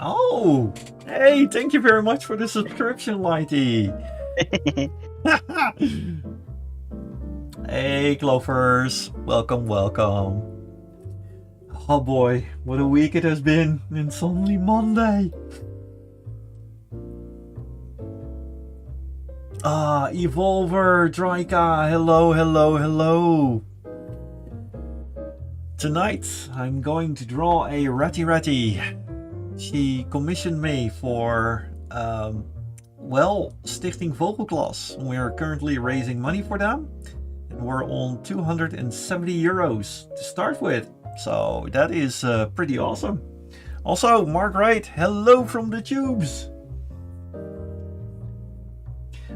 Oh, hey, thank you very much for the subscription, Lighty. Hey, Clovers. Welcome, welcome. Oh boy, what a week it has been. It's only Monday. Evolver, Draika, hello, hello, hello. Tonight, I'm going to draw a Ratty. She commissioned me for, Stichting Vogelklas. We're currently raising money for them. And we're on 270 euros to start with. So that is pretty awesome. Also, Mark Wright, hello from the tubes.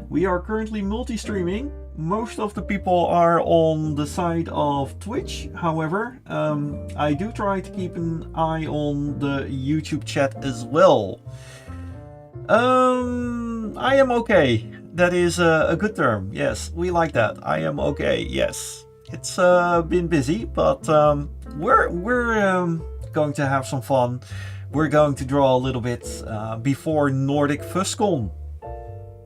We are currently multi-streaming. Most of the people are on the side of Twitch. However, I do try to keep an eye on the YouTube chat as well. I am okay. That is a good term. Yes, we like that. I am okay. Yes, it's been busy, but we're going to have some fun. We're going to draw a little bit before Nordic Fuscon,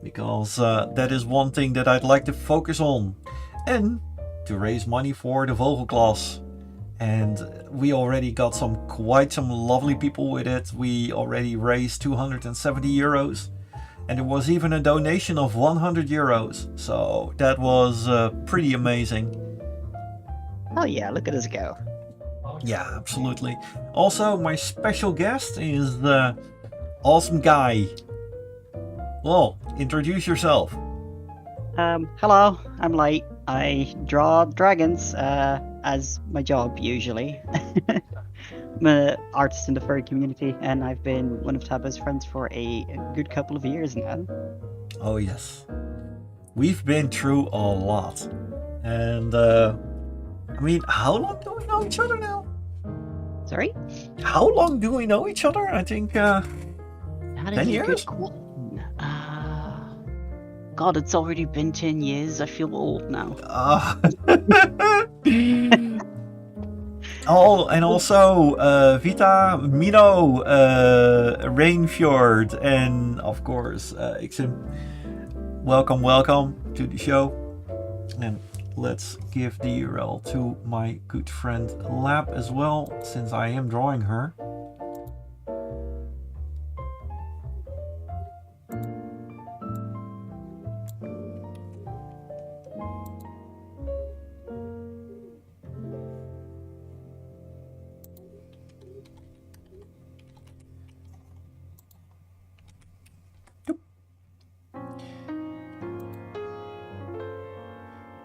because that is one thing that I'd like to focus on, and to raise money for the Vogelklas. And we already got quite some lovely people with it. We already raised 270 euros. And there was even a donation of 100 euros. So that was pretty amazing. Oh yeah, look at us go. Yeah, absolutely. Also, my special guest is the awesome guy. Well, introduce yourself. Hello, I'm Light. I draw dragons as my job usually. I'm an artist in the furry community, and I've been one of Thabo's friends for a good couple of years now. Oh yes, we've been through a lot, and I mean, how long do we know each other now? Sorry? How long do we know each other? I think 10 years? God, it's already been 10 years. I feel old now. Oh, and also Vita, Mino, Rainfjord, and of course Ixim. Welcome to the show. And let's give the URL to my good friend Lab as well, since I am drawing her.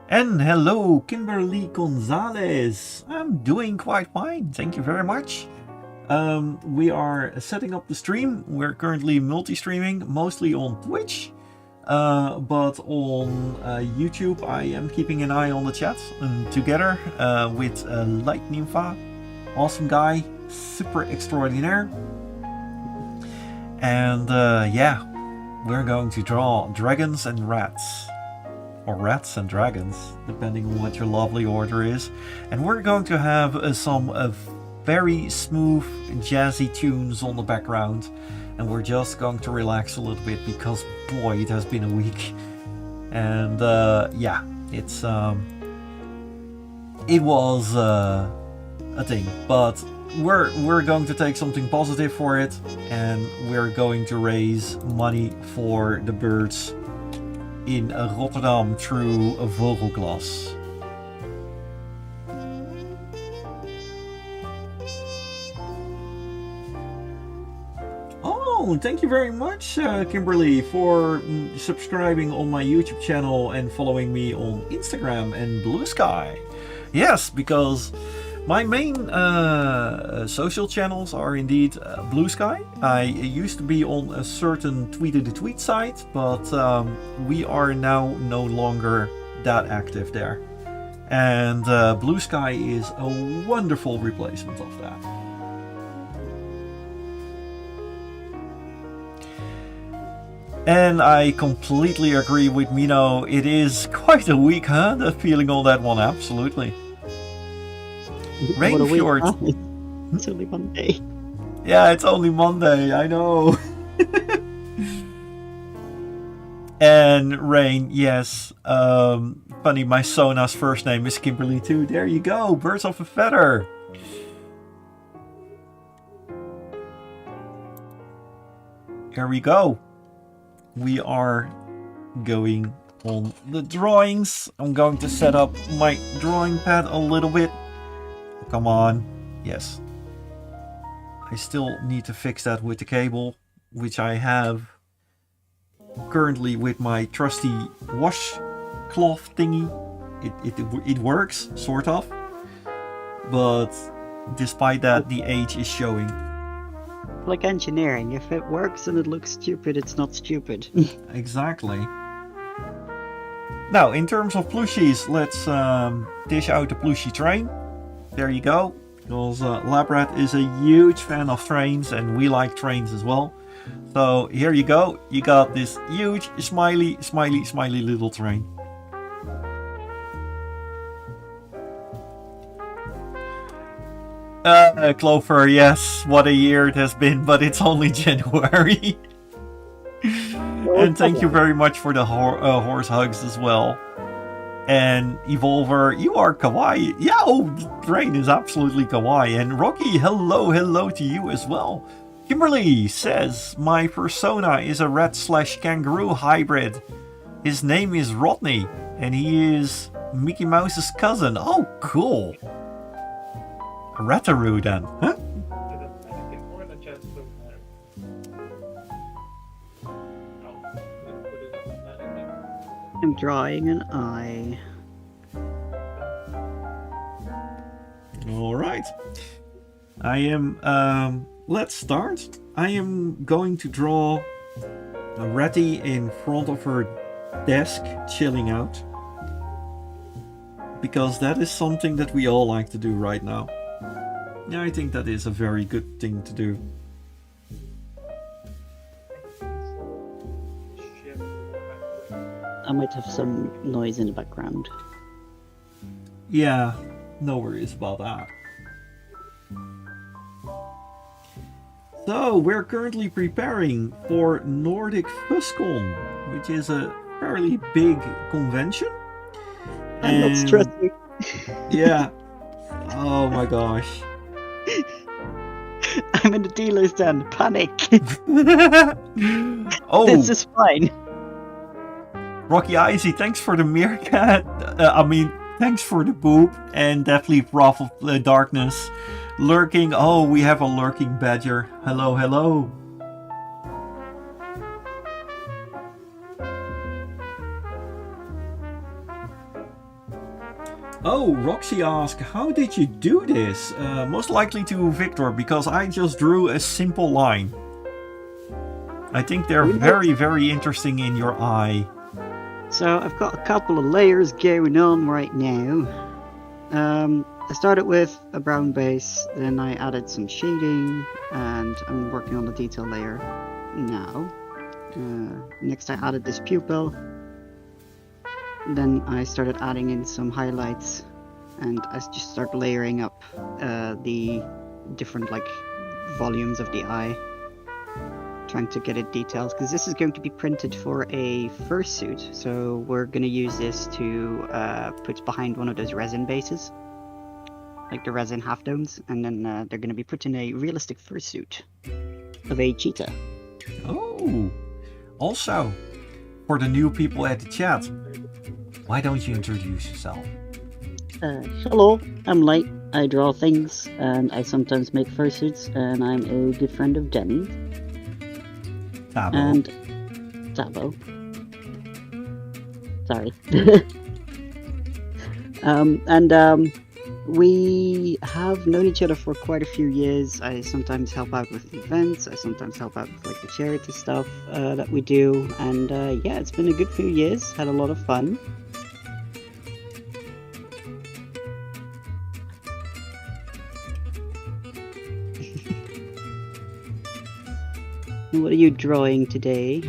And hello, Kimberly Gonzalez. I'm doing quite fine, thank you very much. We are setting up the stream. We're currently multi-streaming, mostly on Twitch. But on YouTube, I am keeping an eye on the chat. And together with Light Nympha, awesome guy, super extraordinaire. And yeah, we're going to draw dragons and rats. Or rats and dragons, depending on what your lovely order is. And we're going to have some very smooth jazzy tunes on the background. And we're just going to relax a little bit, because boy, it has been a week. And yeah, it was a thing. But we're going to take something positive for it. And we're going to raise money for the birds in Rotterdam through a Vogelklas. Oh, thank you very much, Kimberly, for subscribing on my YouTube channel and following me on Instagram and Blue Sky. Yes, because my main social channels are indeed Blue Sky. I used to be on a certain tweet site, but we are now no longer that active there. And Blue Sky is a wonderful replacement of that. And I completely agree with Mino. It is quite a week, huh? The feeling on that one, absolutely. Rainfjord. It's only one day. Yeah, it's only Monday, I know. And Rain, yes. Funny, my Sona's first name is Kimberly too. There you go, birds of a feather. Here we go. We are going on the drawings. I'm going to set up my drawing pad a little bit. Come on. Yes. I still need to fix that with the cable, which I have currently with my trusty washcloth thingy. It works, sort of. But despite that, the age is showing. Like engineering, if it works and it looks stupid, it's not stupid. Exactly. Now, in terms of plushies, let's dish out the plushie train. There you go. Because Labrat is a huge fan of trains, and we like trains as well. So here you go. You got this huge, smiley little train. Clover, yes, what a year it has been, but it's only January. And thank you very much for the horse hugs as well. And Evolver, you are kawaii. Yeah, oh, Rain is absolutely kawaii. And Rocky, hello to you as well. Kimberly says, my persona is a rat/kangaroo hybrid. His name is Rodney, and he is Mickey Mouse's cousin. Oh, cool. Rataroo then, huh? I'm drawing an eye. Alright. I am, let's start. I am going to draw a Ratty in front of her desk, chilling out. Because that is something that we all like to do right now. Yeah, I think that is a very good thing to do. I might have some noise in the background. Yeah, no worries about that. So, we're currently preparing for Nordic FuzzCon, which is a fairly big convention. I'm not stressing. Yeah. Oh my gosh. I'm in the dealer's den. Panic. Oh, This is fine. Rocky Icy, thanks for the Meerkat. Thanks for the boop. And definitely Wrath of the Darkness. Lurking. Oh, we have a lurking badger. Hello. Oh, Roxy asked, how did you do this? Most likely to Victor, because I just drew a simple line. I think they're very interesting in your eye. So I've got a couple of layers going on right now. I started with a brown base, then I added some shading, and I'm working on the detail layer now. Next I added this pupil. Then I started adding in some highlights, and I just start layering up the different volumes of the eye, trying to get it detailed, because this is going to be printed for a fursuit, so we're going to use this to put behind one of those resin bases, like the resin half-domes, and then they're going to be put in a realistic fursuit of a cheetah. Oh, also, for the new people at the chat, why don't you introduce yourself? Hello, I'm Light. I draw things, and I sometimes make fursuits, and I'm a good friend of Jenny. Thabo. And Thabo. Sorry. We have known each other for quite a few years. I sometimes help out with events. I sometimes help out with the charity stuff that we do. And yeah, it's been a good few years. Had a lot of fun. What are you drawing today?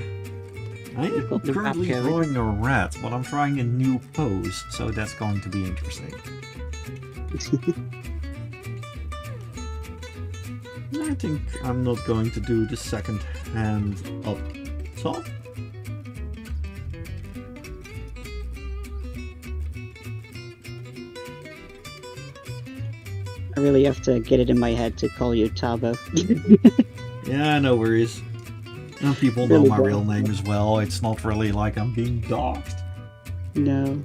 I am currently drawing a rat, but I'm trying a new pose, so that's going to be interesting. I think I'm not going to do the second hand up top. I really have to get it in my head to call you Thabo. Yeah, no worries. And people know Really my bad. real name as well. It's not really like I'm being doxxed. No.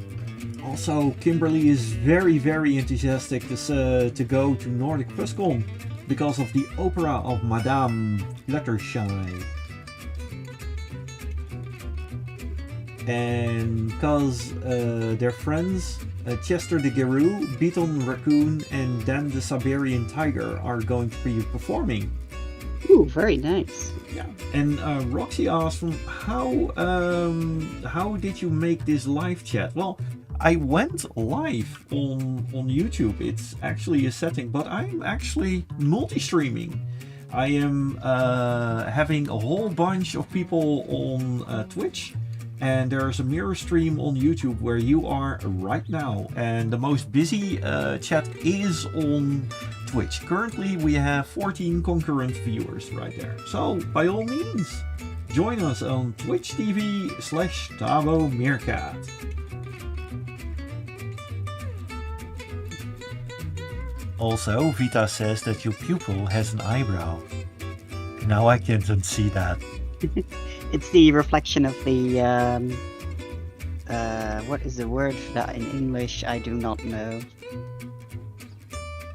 Also, Kimberly is very, very enthusiastic to go to Nordic FuzzCon because of the opera of Madame Fluttershy. And because their friends, Chester the Garou, Beaton Raccoon, and Dan the Siberian Tiger are going to be performing. Ooh, very nice. Yeah. And Roxy asked, how did you make this live chat? Well, I went live on YouTube. It's actually a setting, but I'm actually multi-streaming. I am having a whole bunch of people on Twitch, and there's a mirror stream on YouTube where you are right now. And the most busy chat is on Twitch. Currently, we have 14 concurrent viewers right there. So, by all means, join us on Twitch TV/Thabo Meerkat. Also, Vita says that your pupil has an eyebrow. Now I can't unsee that. It's the reflection of the what is the word for that in English? I do not know.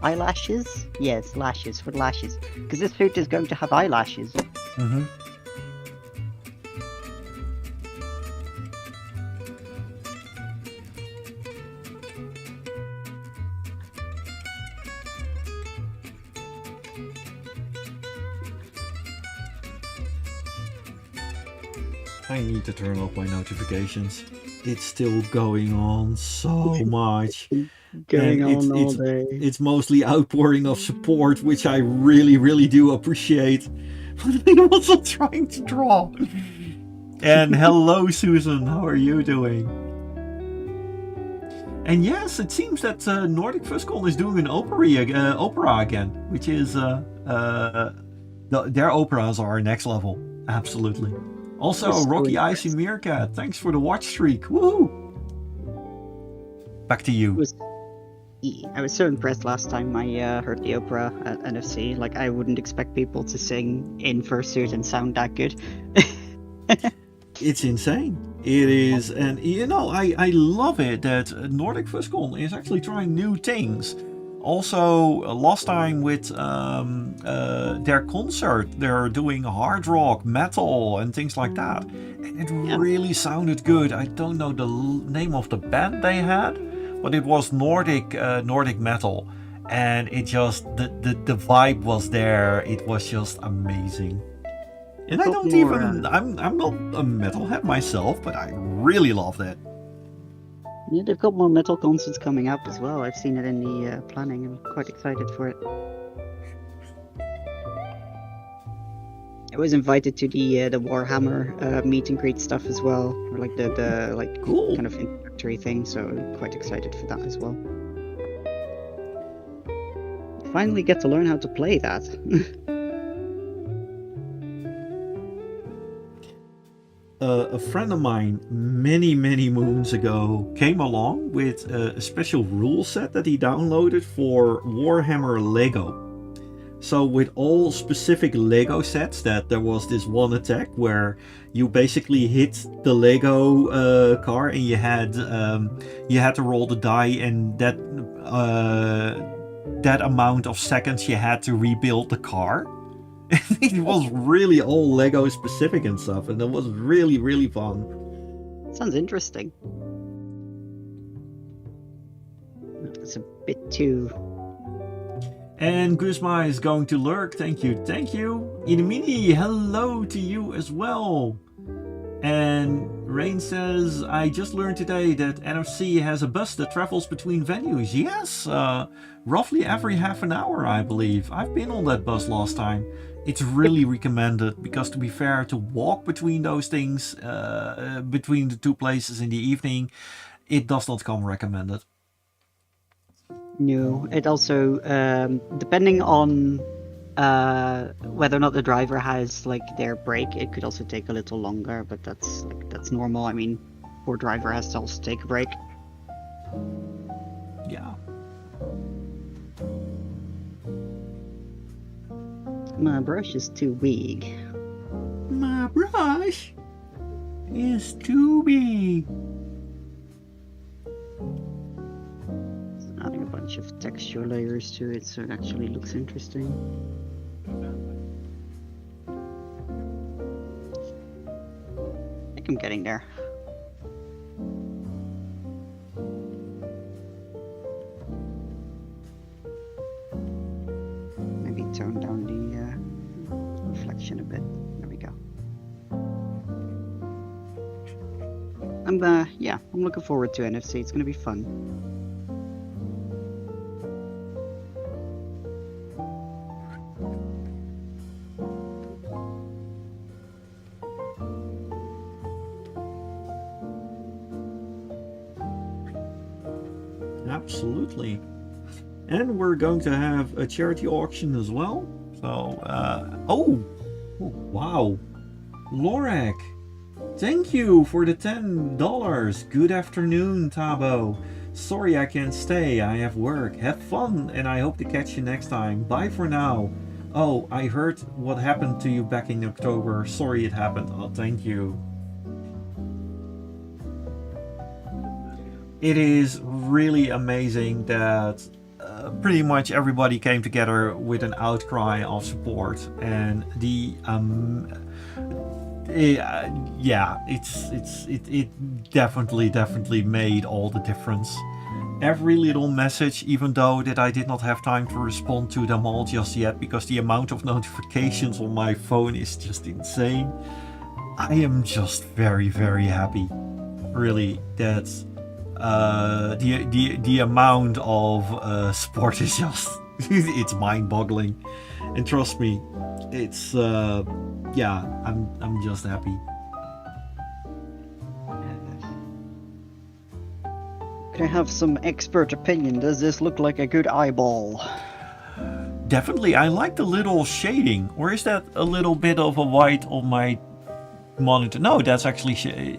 Eyelashes? Yes, lashes, for lashes. Because this fruit is going to have eyelashes. Mm-hmm. I need to turn off my notifications. It's still going on so much. Going And on all day. It's mostly outpouring of support, which I really, really do appreciate. But I'm also trying to draw. And hello, Susan. How are you doing? And yes, it seems that Nordic FuzzCon is doing an opera again, which is their operas are next level. Absolutely. Also, That's Rocky really Icy Meerkat, thanks for the watch streak. Woohoo! Back to you. I was so impressed last time I heard the opera at NFC. Like, I wouldn't expect people to sing in fursuit and sound that good. It's insane. It is, and you know, I love it that Nordic FuzzCon is actually trying new things. Also, last time with their concert, they're doing hard rock, metal, and things like that. And it really sounded good. I don't know the name of the band they had, but it was Nordic metal. And it just, the vibe was there. It was just amazing. And I don't even, I'm not a metalhead myself, but I really loved it. Yeah, they've got more metal concerts coming up as well. I've seen it in the planning. I'm quite excited for it. I was invited to the Warhammer meet and greet stuff as well, or like the Cool. kind of introductory thing. So I'm quite excited for that as well. Finally get to learn how to play that. A friend of mine many moons ago came along with a special rule set that he downloaded for Warhammer Lego. So with all specific Lego sets, that there was this one attack where you basically hit the Lego car and you had to roll the die, and that amount of seconds you had to rebuild the car. It was really all Lego specific and stuff, and it was really fun. Sounds interesting. It's a bit too... And Guzma is going to lurk. Thank you. Inamini, hello to you as well. And Rain says, I just learned today that NFC has a bus that travels between venues. Yes, roughly every half an hour, I believe. I've been on that bus last time. It's really recommended because, to be fair, to walk between those things, between the two places in the evening, it does not come recommended. No, it also, depending on Whether or not the driver has like their break, it could also take a little longer, but that's normal. I mean, poor driver has to also take a break. Yeah. My brush is too big. My brush is too big. Adding a bunch of texture layers to it so it actually looks interesting. I think I'm getting there. Maybe tone down the reflection a bit. There we go. I'm looking forward to NFC. It's gonna be fun. Absolutely. And we're going to have a charity auction as well. So, oh, wow. Lorak, thank you for the $10. Good afternoon, Thabo. Sorry I can't stay, I have work. Have fun, and I hope to catch you next time. Bye for now. Oh, I heard what happened to you back in October. Sorry it happened. Oh, thank you. It is really amazing that pretty much everybody came together with an outcry of support, and the yeah, it definitely made all the difference. Every little message, even though that I did not have time to respond to them all just yet because the amount of notifications on my phone is just insane. I am just very happy, really, that the amount of support is just it's mind-boggling, and trust me, it's yeah, I'm just happy. Can I have some expert opinion? Does this look like a good eyeball? Definitely, I like the little shading. Or is that a little bit of a white on my monitor? No, that's actually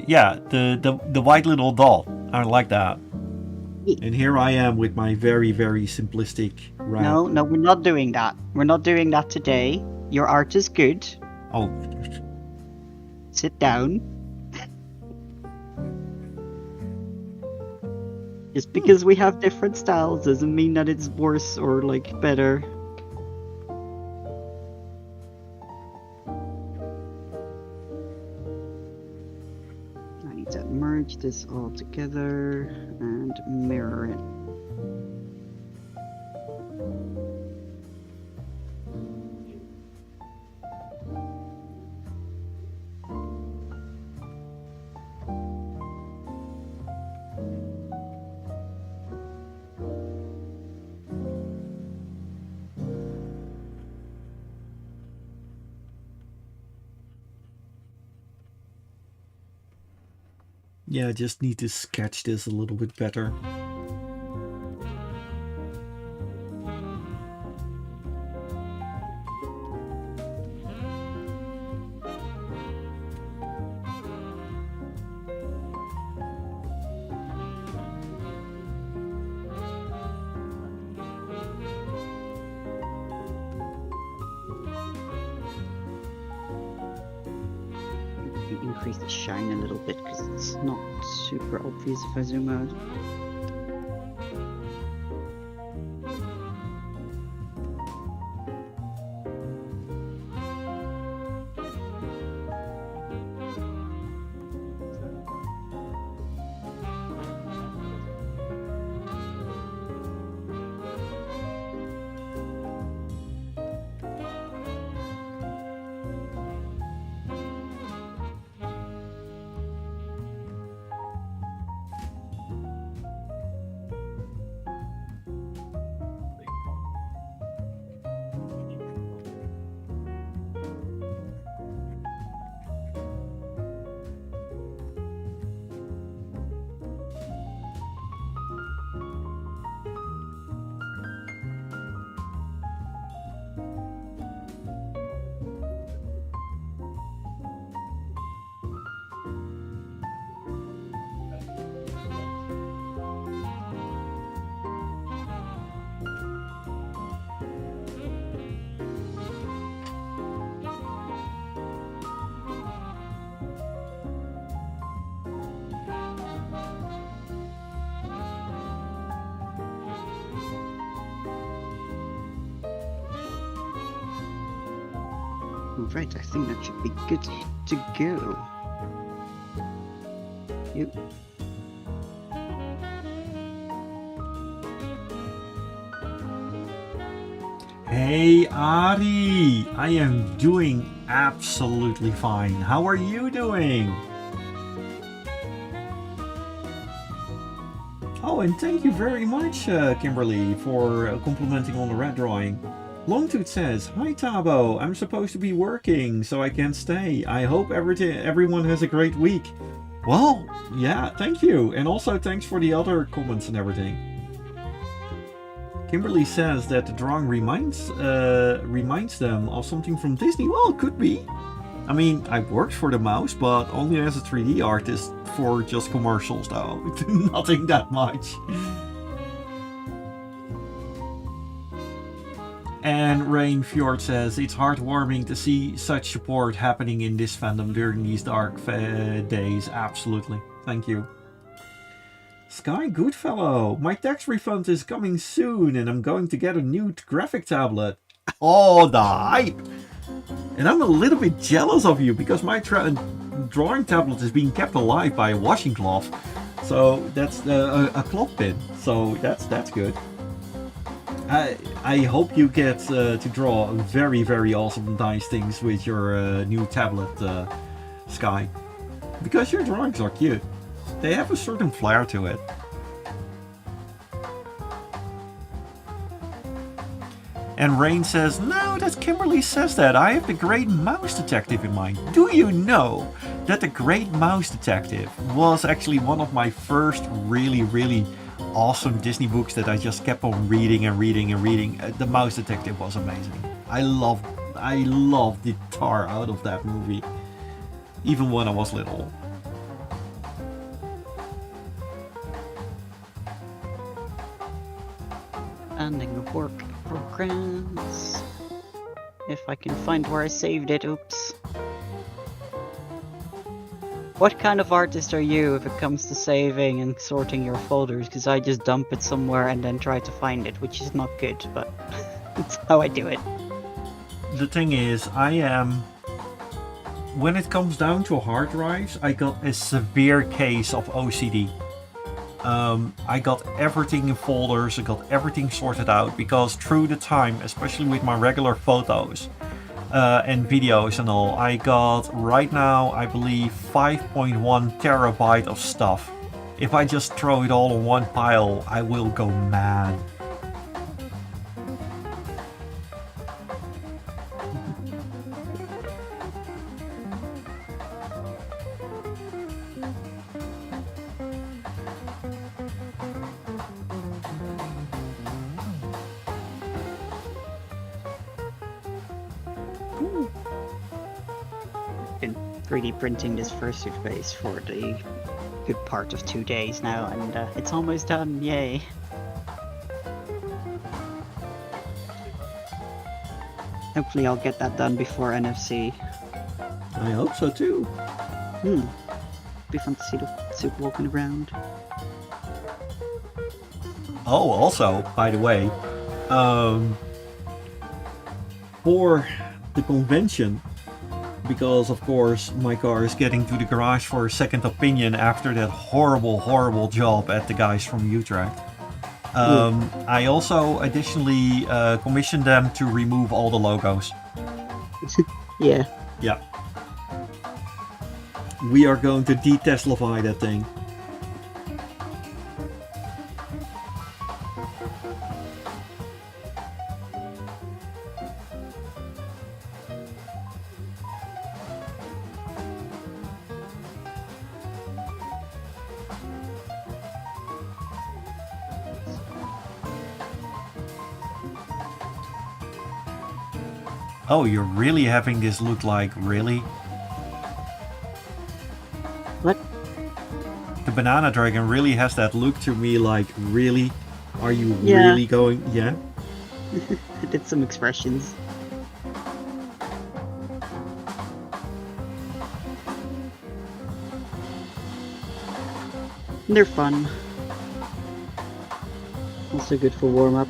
yeah, the white little dot. I like that. And here I am with my very simplistic wrap. No, we're not doing that. We're not doing that today. Your art is good. Oh. Sit down. Just because we have different styles doesn't mean that it's worse or like better. I need to merge this all together and mirror it. Yeah, I just need to sketch this a little bit better. Increase the shine a little bit because it's not super obvious if I zoom out. Right, I think that should be good to go. You. Hey Ari, I am doing absolutely fine. How are you doing? Oh, and thank you very much, Kimberly, for complimenting on the red drawing. Longtooth says, "Hi Thabo, I'm supposed to be working, so I can't stay. I hope everyone has a great week." Well, yeah, thank you. And also thanks for the other comments and everything. Kimberly says that the drawing reminds them of something from Disney. Well, it could be. I mean, I've worked for the mouse, but only as a 3D artist for just commercials though. Nothing that much. And Rain Fjord says, "It's heartwarming to see such support happening in this fandom during these dark days." Absolutely. Thank you. Sky Goodfellow, "My tax refund is coming soon and I'm going to get a new graphic tablet." Oh, the hype! And I'm a little bit jealous of you because my drawing tablet is being kept alive by a washing cloth. So that's a cloth pin. So that's good. I hope you get to draw very, very awesome, nice things with your new tablet, Sky. Because your drawings are cute. They have a certain flair to it. And Rain says, "Now that Kimberly says that, I have the Great Mouse Detective in mind. Do you know that the Great Mouse Detective was actually one of my first really, really awesome Disney books that I just kept on reading and reading and reading. The Mouse Detective was amazing. I loved the tar out of that movie, even when I was little." Ending the work programs. If I can find where I saved it, oops. What kind of artist are you if it comes to saving and sorting your folders? Because I just dump it somewhere and then try to find it, which is not good, but that's how I do it. The thing is, when it comes down to hard drives, I got a severe case of OCD. I got everything in folders, I got everything sorted out, because through the time, especially with my regular photos and videos and all, I got right now, I believe, 5.1 terabyte of stuff. If I just throw it all in one pile, I will go mad. Been 3D printing this fursuit base for the good part of 2 days now, and it's almost done, yay. Hopefully I'll get that done before NFC. I hope so too. Be fun to see the suit walking around. Oh, also, by the way, for the convention, because of course my car is getting to the garage for a second opinion after that horrible job at the guys from Utrecht. I also additionally commissioned them to remove all the logos. Yeah. Yeah. We are going to de-Teslify that thing. Oh, you're really having this look like, really? What? The banana dragon really has that look to me like, really? Are you Yeah. really going? Yeah? I did some expressions. They're fun. Also good for warm-up.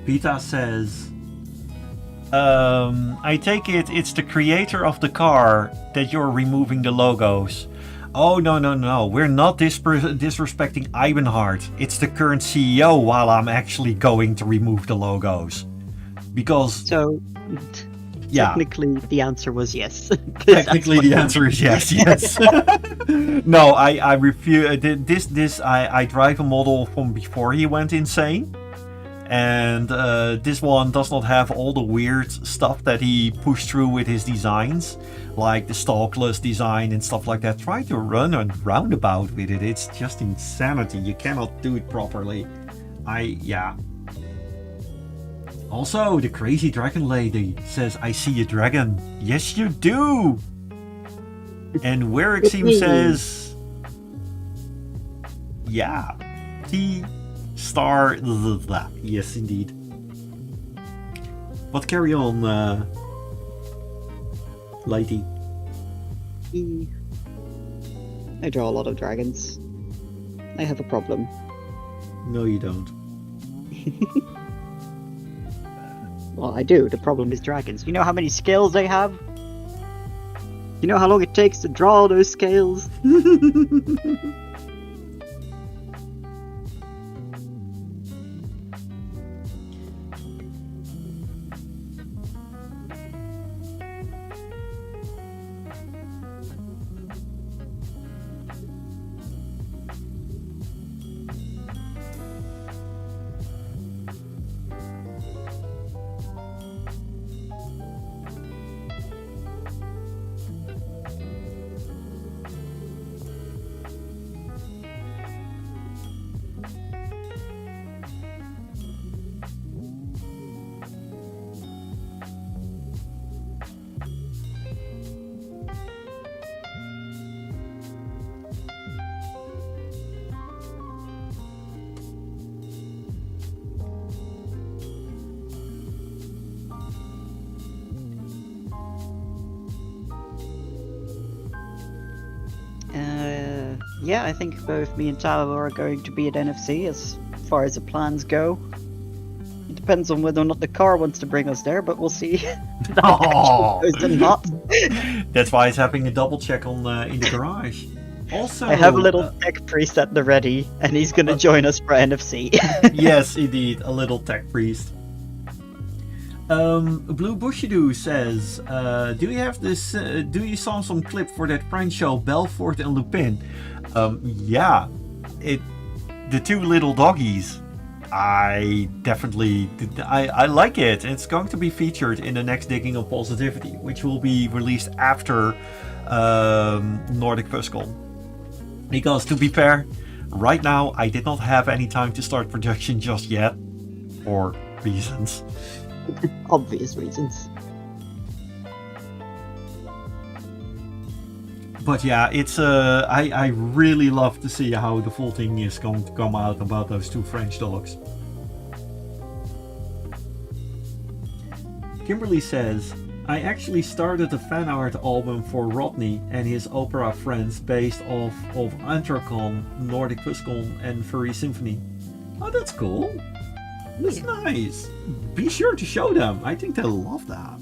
Pita says, I take it's the creator of the car that you're removing the logos. Oh, no. We're not disrespecting Ivanhart. It's the current CEO while I'm actually going to remove the logos. Because... So, yeah. technically, the answer was yes. Technically, the answer is yes. No, I refuse. I drive a model from before he went insane. And this one does not have all the weird stuff that he pushed through with his designs, like the stalkless design and stuff like that. Try to run a roundabout with it. It's just insanity. You cannot do it properly. Yeah. Also, the crazy dragon lady says, I see a dragon. Yes, you do. And Werixim says, yeah. Star. Yes, indeed. But carry on, Lighty. I draw a lot of dragons. I have a problem. No, you don't. Well, I do. The problem is dragons. You know how many scales they have? You know how long it takes to draw those scales? Yeah, I think both me and Thabo are going to be at NFC as far as the plans go. It depends on whether or not the car wants to bring us there, but we'll see. Oh. Not. That's why he's having a double check on in the garage. Also, I have a little tech priest at the ready, and he's going to join us for NFC. Yes, indeed, a little tech priest. Blue Bushidoo says, do you have this? Do you saw some clip for that French show Belfort and Lupin? Yeah, the two little doggies. I definitely, I like it. It's going to be featured in the next Digging of Positivity, which will be released after Nordic Fuscon. Because to be fair, right now I did not have any time to start production just yet, for reasons. Obvious reasons. But yeah, it's I really love to see how the full thing is going to come out about those two French dogs. Kimberly says, I actually started a fan art album for Rodney and his opera friends based off of Antracon, Nordic Fuscon and Furry Symphony. Oh, that's cool. That's nice. Be sure to show them. I think they'll love that.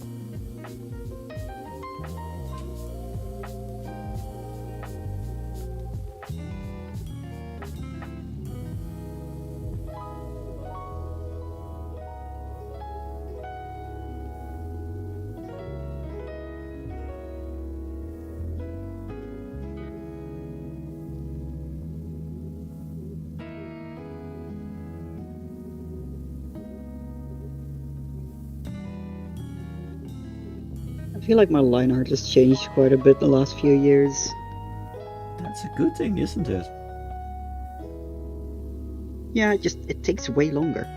I feel like my line art has changed quite a bit the last few years. That's a good thing, isn't it? Yeah, it takes way longer.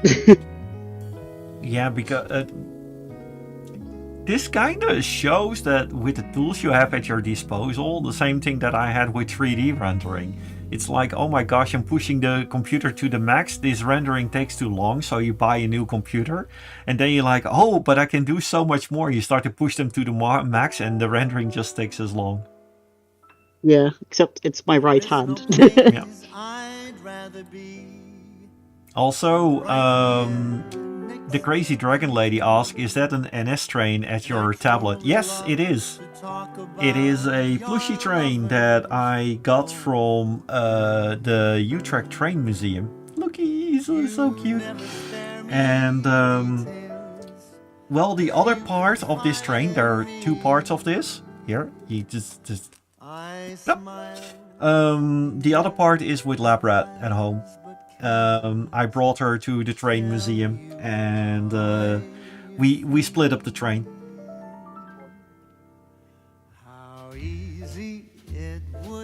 Yeah, because this kind of shows that with the tools you have at your disposal, the same thing that I had with 3D rendering. It's like, oh my gosh, I'm pushing the computer to the max. This rendering takes too long, so you buy a new computer. And then you're like, oh, but I can do so much more. You start to push them to the max and the rendering just takes as long. Yeah, except it's my right hand. Yeah. Also, the crazy dragon lady asks, is that an NS train at your tablet? Yes, it is. It is a plushy train that I got from the Utrecht Train Museum. Look, he's so cute. And, well, the other part of this train, there are two parts of this. Here, he just Nope. The other part is with Labrat at home. I brought her to the train museum, and we split up the train.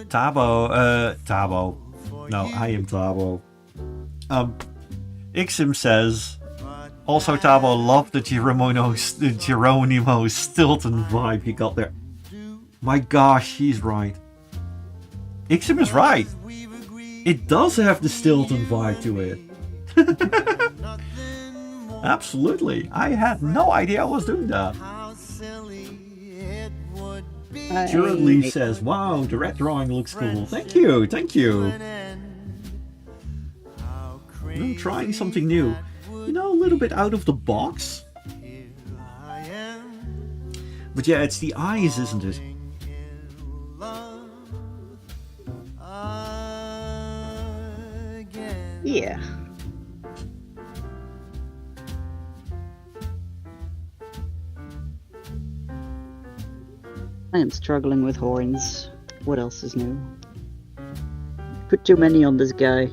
Thabo. No, I am Thabo. Ixim says, also Thabo loved the Geronimo Stilton vibe he got there. My gosh, he's right. Ixim is right. It does have the Stilton vibe to it. Absolutely. I had no idea I was doing that. Currently says, wow, the red drawing looks cool. Thank you, thank you. I'm trying something new. You know, a little bit out of the box. But yeah, it's the eyes, isn't it? Yeah. I am struggling with horns. What else is new? Put too many on this guy.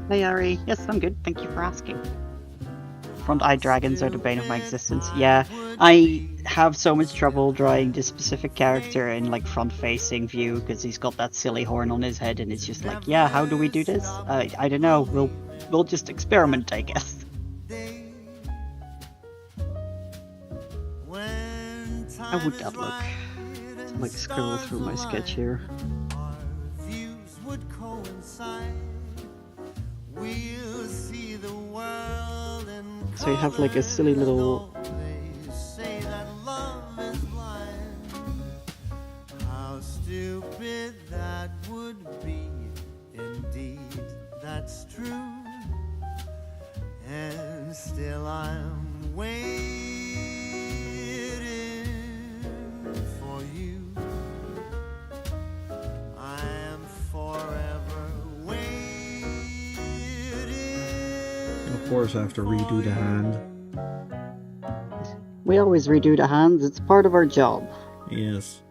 Hey Ari, yes, I'm good, thank you for asking. Front-eyed dragons are the bane of my existence. Yeah, I have so much trouble drawing this specific character in like front-facing view because he's got that silly horn on his head, and it's just like, yeah, how do we do this? I don't know. We'll just experiment, I guess. How would that look? Let's like scroll through my sketch here. So you have like a silly little... How stupid that would be. Indeed, that's true. And still I'm waiting for you. I am forever waiting. Of course, I have to redo the hand. We always redo the hands, it's part of our job. Yes.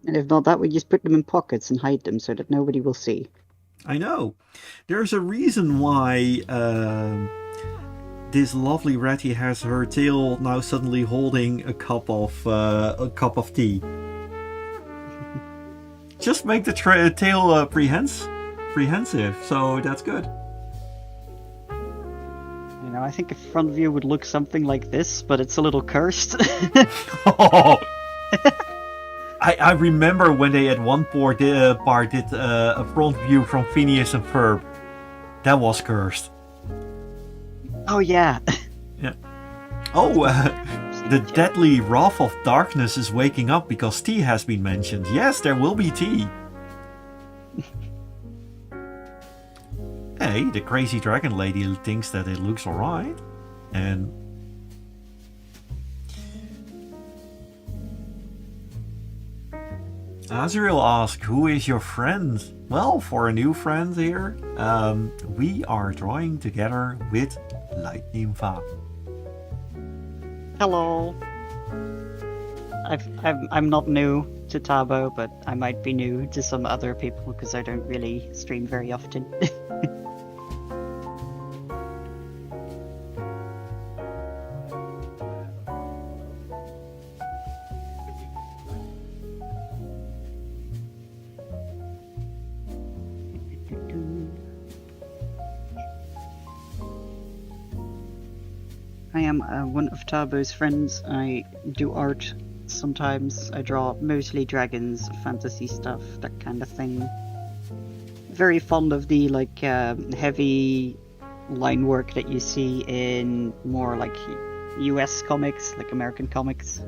And if not that, we just put them in pockets and hide them so that nobody will see. I know. There's a reason why this lovely ratty has her tail now suddenly holding a cup of tea. Just make the tail prehensive, so that's good. You know, I think a front view would look something like this, but it's a little cursed. Oh. I remember when they at one part did a front view from Phineas and Ferb. That was cursed. Oh yeah. Yeah. Oh, the deadly wrath of darkness is waking up because tea has been mentioned. Yes, there will be tea. Hey, the crazy dragon lady thinks that it looks alright. And Azrael asks, who is your friend? Well, for a new friend here, we are drawing together with Lightning Va. Hello. I'm not new to Thabo, but I might be new to some other people because I don't really stream very often. I am one of Tabo's friends. I do art sometimes. I draw mostly dragons, fantasy stuff, that kind of thing. Very fond of the like heavy line work that you see in more like US comics, like American comics.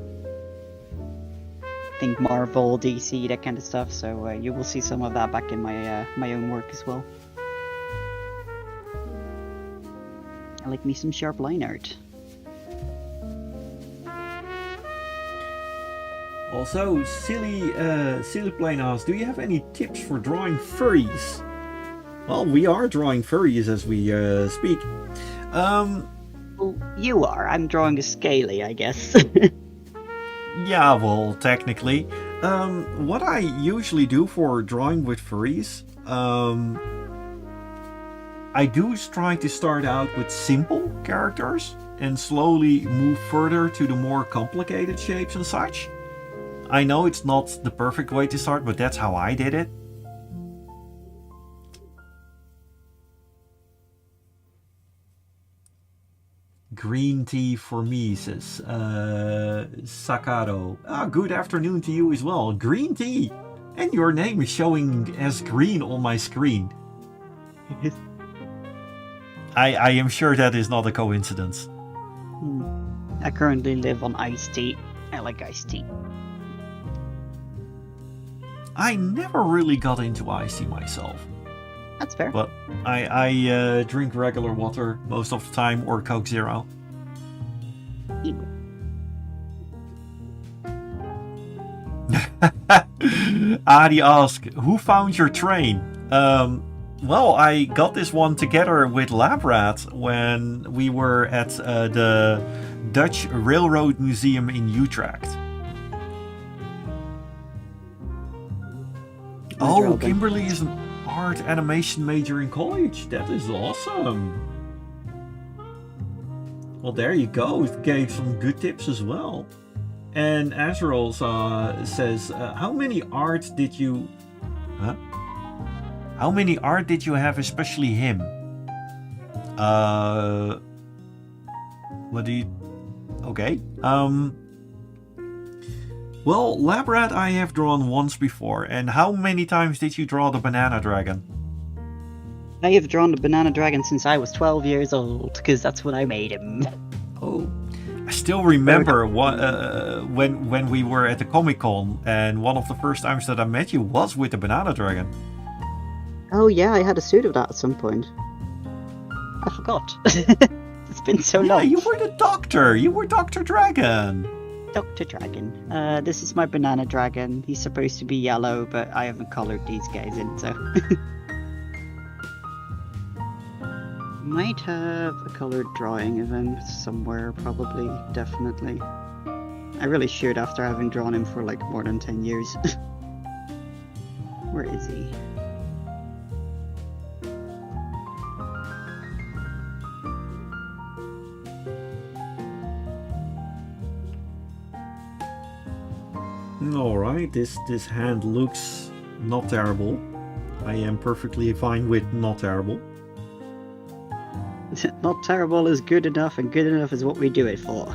Think Marvel, DC, that kind of stuff. So you will see some of that back in my own work as well. I like me some sharp line art. Also, Silly Plane asks, do you have any tips for drawing furries? Well, we are drawing furries as we speak. Well, you are. I'm drawing a scaly, I guess. Yeah, well, technically. What I usually do for drawing with furries, I do try to start out with simple characters and slowly move further to the more complicated shapes and such. I know it's not the perfect way to start, but that's how I did it. Green tea for me, says Sakado. Good afternoon to you as well. Green tea! And your name is showing as green on my screen. I am sure that is not a coincidence. I currently live on iced tea. I like iced tea. I never really got into iced tea myself. That's fair. But I drink regular water most of the time, or Coke Zero. Adi asks, who found your train? Well, I got this one together with Labrat when we were at the Dutch Railroad Museum in Utrecht. Oh, Kimberly is an art animation major in college. That is awesome. Well, there you go. It gave some good tips as well. And Azrael says, how many art did you... Huh? How many art did you have, especially him? What do you... Okay. Well, Labrat I have drawn once before. And how many times did you draw the banana dragon? I have drawn the banana dragon since I was 12 years old, because that's when I made him. Oh. I still remember when we were at the Comic-Con, and one of the first times that I met you was with the banana dragon. Oh yeah, I had a suit of that at some point. I forgot. It's been so long. Yeah, you were the doctor. You were Dr. Dragon. Dr. Dragon. This is my banana dragon. He's supposed to be yellow, but I haven't colored these guys in, so... Might have a colored drawing of him somewhere, probably, definitely. I really should after having drawn him for like more than 10 years. Where is he? Alright, this hand looks not terrible. I am perfectly fine with not terrible. Not terrible is good enough, and good enough is what we do it for.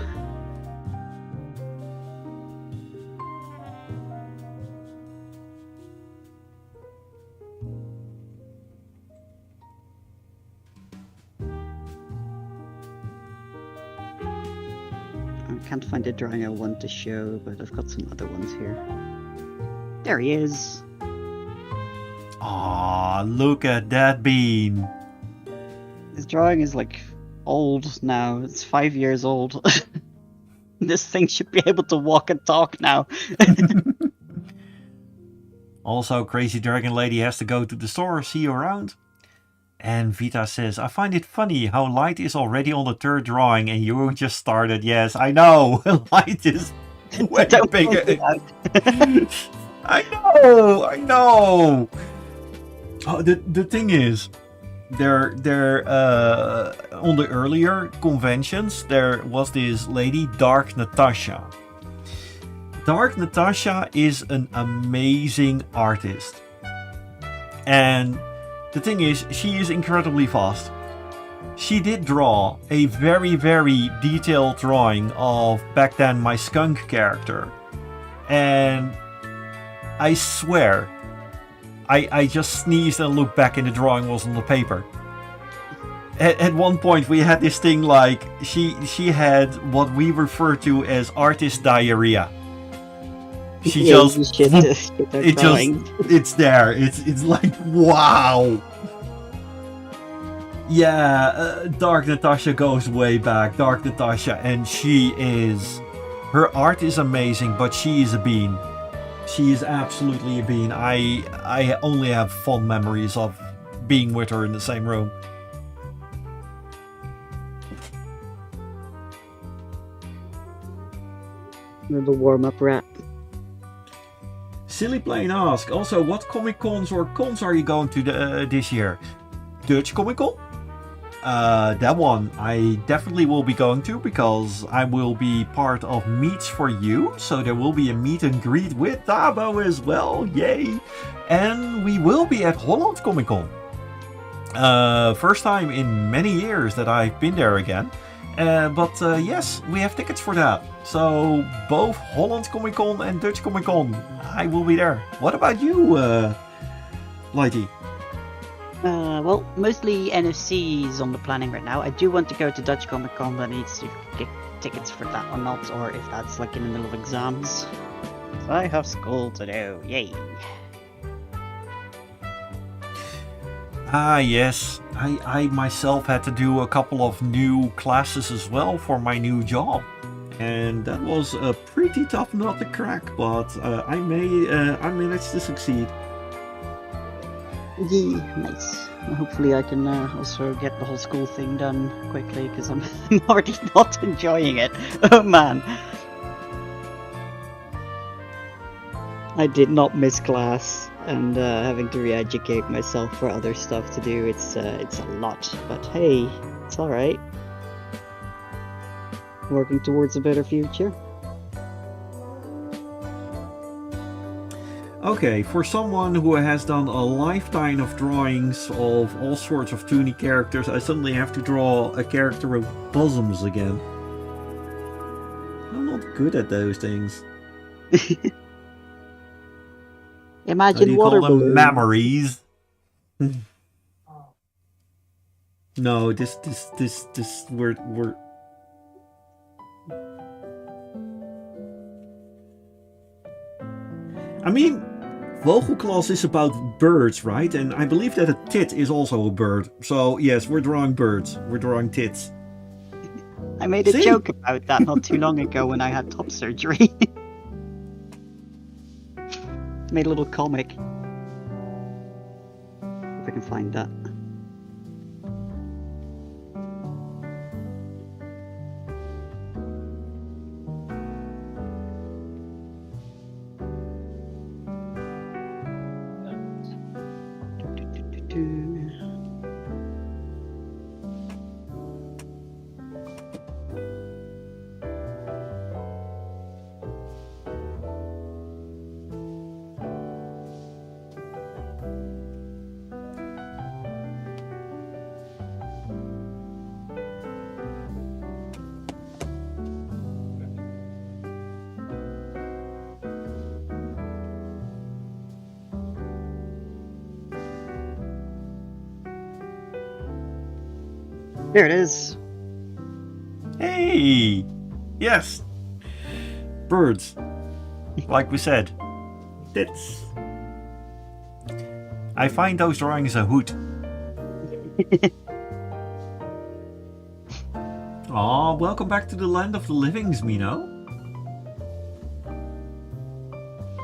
I can't find a drawing I want to show, but I've got some other ones here. There he is! Aw, look at that bean! This drawing is like old now. It's 5 years old. This thing should be able to walk and talk now. Also, Crazy Dragon Lady has to go to the store, see you around. And Vita says, I find it funny how Light is already on the third drawing and you just started. Yes, I know. Light is way bigger. I know. Oh, the thing is, There on the earlier conventions, there was this lady, Dark Natasha. Dark Natasha is an amazing artist. And the thing is, she is incredibly fast. she did draw a very, very detailed drawing of back then my skunk character. And I swear, I just sneezed and looked back and the drawing was on the paper. At one point we had this thing like, she had what we refer to as artist diarrhea. She just, it's there. It's like, wow. Yeah, Dark Natasha goes way back. Dark Natasha, and her art is amazing, but she is a bean. She is absolutely a bean. I only have fond memories of being with her in the same room. The warm-up rap. Silly Plane asks, also, what Comic Cons or cons are you going to this year? Dutch Comic Con? That one I definitely will be going to because I will be part of Meets for You. So there will be a meet and greet with Thabo as well. Yay! And we will be at Holland Comic Con. First time in many years that I've been there again. But yes, we have tickets for that. So both Holland Comic Con and Dutch Comic Con, I will be there. What about you, Lighty? Well, mostly NFCs on the planning right now. I do want to go to Dutch Comic Con, but I need to get tickets for that or not, or if that's like in the middle of exams. So I have school to do, yay! Ah yes, I myself had to do a couple of new classes as well for my new job. And that was a pretty tough nut to crack, but I managed to succeed. Yeah, nice. Hopefully I can also get the whole school thing done quickly, because I'm already not enjoying it. Oh man. I did not miss class, and having to re-educate myself for other stuff to do, it's a lot. But hey, it's alright. Working towards a better future. Okay, for someone who has done a lifetime of drawings of all sorts of toony characters, I suddenly have to draw a character with bosoms again. I'm not good at those things. Imagine water balloons. Memories. No, this we're. I mean, Vogelklas is about birds, right? And I believe that a tit is also a bird. So yes, we're drawing birds. We're drawing tits. I made a joke about that not too long ago when I had top surgery. Made a little comic. If I can find that. There it is. Hey! Yes! Birds. Like we said. Tits. I find those drawings a hoot. Aw, welcome back to the land of the livings, Mino.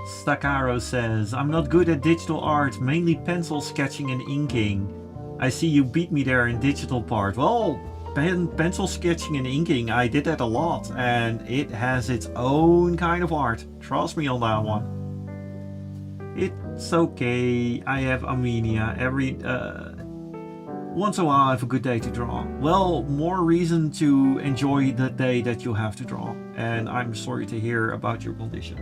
Stakaro says, I'm not good at digital art, mainly pencil sketching and inking. I see you beat me there in digital part. Well, pencil sketching and inking, I did that a lot, and it has its own kind of art. Trust me on that one. It's okay. I have Armenia. Once in a while I have a good day to draw. Well, more reason to enjoy the day that you have to draw. And I'm sorry to hear about your condition.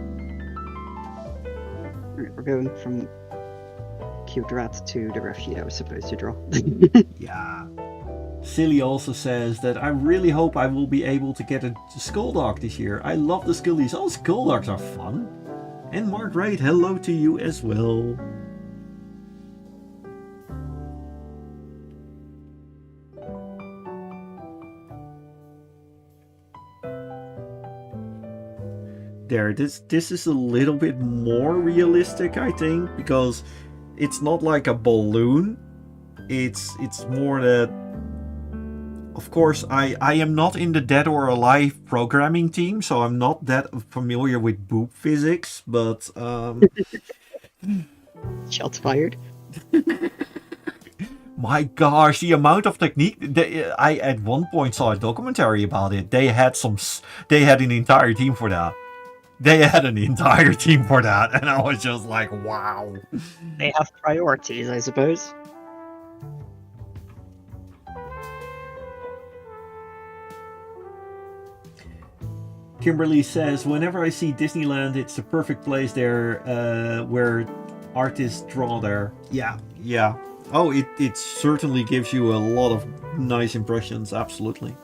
We're going from cute rat to the rough sheet I was supposed to draw. Yeah. Silly also says that I really hope I will be able to get a skull dog this year. I love the skullies. Oh, skull dogs are fun. And Mark Wright, hello to you as well. There, this is a little bit more realistic, I think, because it's not like a balloon. It's more that, of course, I am not in the Dead or Alive programming team, so I'm not that familiar with boob physics, but Shots fired. my gosh, the amount of technique. I at one point saw a documentary about it. They had an entire team for that. And I was just like, wow. They have priorities, I suppose. Kimberly says, whenever I see Disneyland, it's the perfect place there where artists draw there. Yeah. Oh, it certainly gives you a lot of nice impressions, absolutely.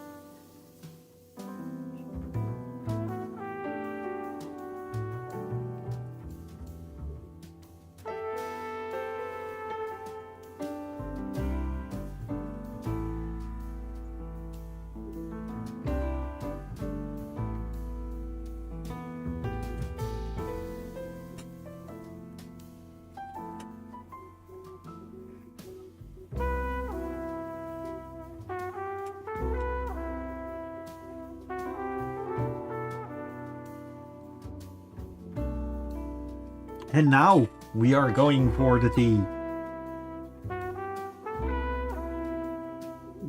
And now we are going for the tea.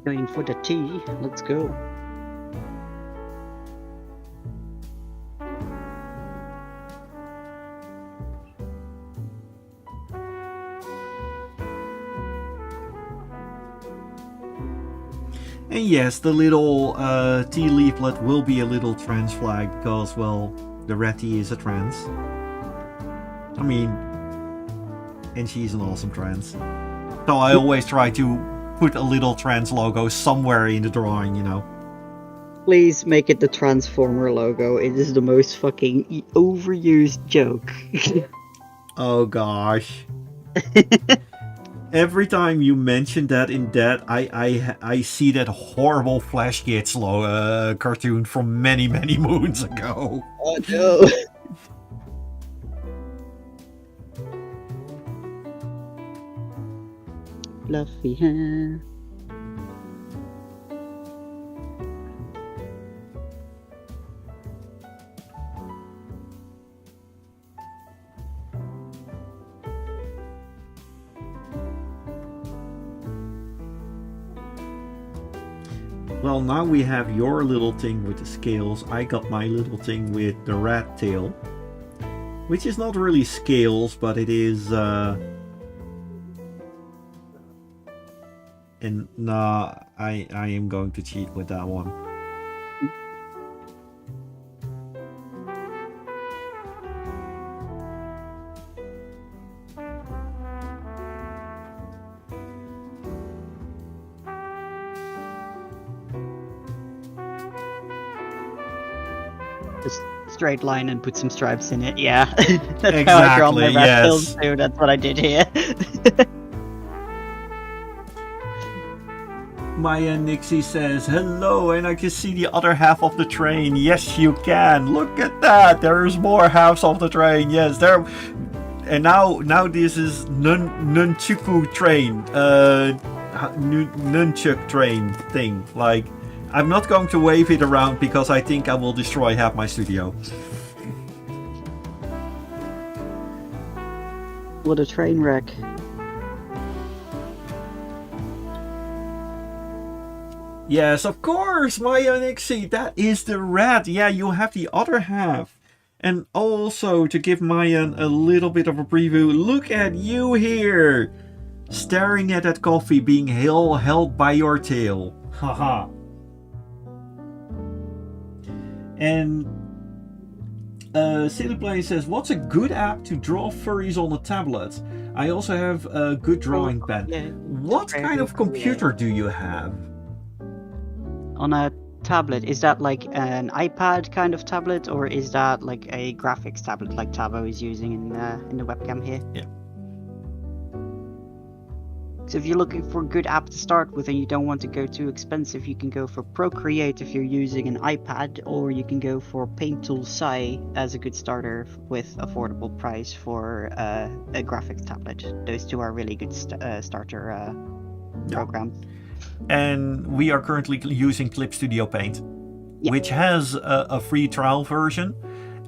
Going for the tea. Let's go. And yes, the little tea leaflet will be a little trans flag because, well, the red tea is a trans. I mean, and she's an awesome trans. So I always try to put a little trans logo somewhere in the drawing, you know. Please make it the Transformer logo. It is the most fucking overused joke. Oh gosh. Every time you mention that in that, I see that horrible Flash Kids cartoon from many moons ago. Oh no. Fluffy hair. Well, now we have your little thing with the scales. I got my little thing with the rat tail, which is not really scales, but it is and nah, I am going to cheat with that one. Just straight line and put some stripes in it, yeah. That's Exactly, how I draw my rat yes. tails too, that's what I did here. Maya Nixie says, hello, and I can see the other half of the train. Yes, you can. Look at that. There's more halves of the train. Yes, there. And now this is nunchuku train. Nunchuk train thing. Like, I'm not going to wave it around because I think I will destroy half my studio. What a train wreck. Yes, of course, Maya Nixie, that is the rat. Yeah, you have the other half. And also, to give Maya a little bit of a preview, look at you here, staring at that coffee being held by your tail. Haha. And Silly Plane says, what's a good app to draw furries on a tablet? I also have a good drawing pen. Yeah. What kind of computer do you have? On a tablet, is that like an iPad kind of tablet, or is that like a graphics tablet like Thabo is using in the webcam here? Yeah. So if you're looking for a good app to start with and you don't want to go too expensive, you can go for Procreate if you're using an iPad, or you can go for Paint Tool Sai as a good starter with affordable price for a graphics tablet. Those two are really good starter programs. And we are currently using Clip Studio Paint, Yeah. which has a free trial version.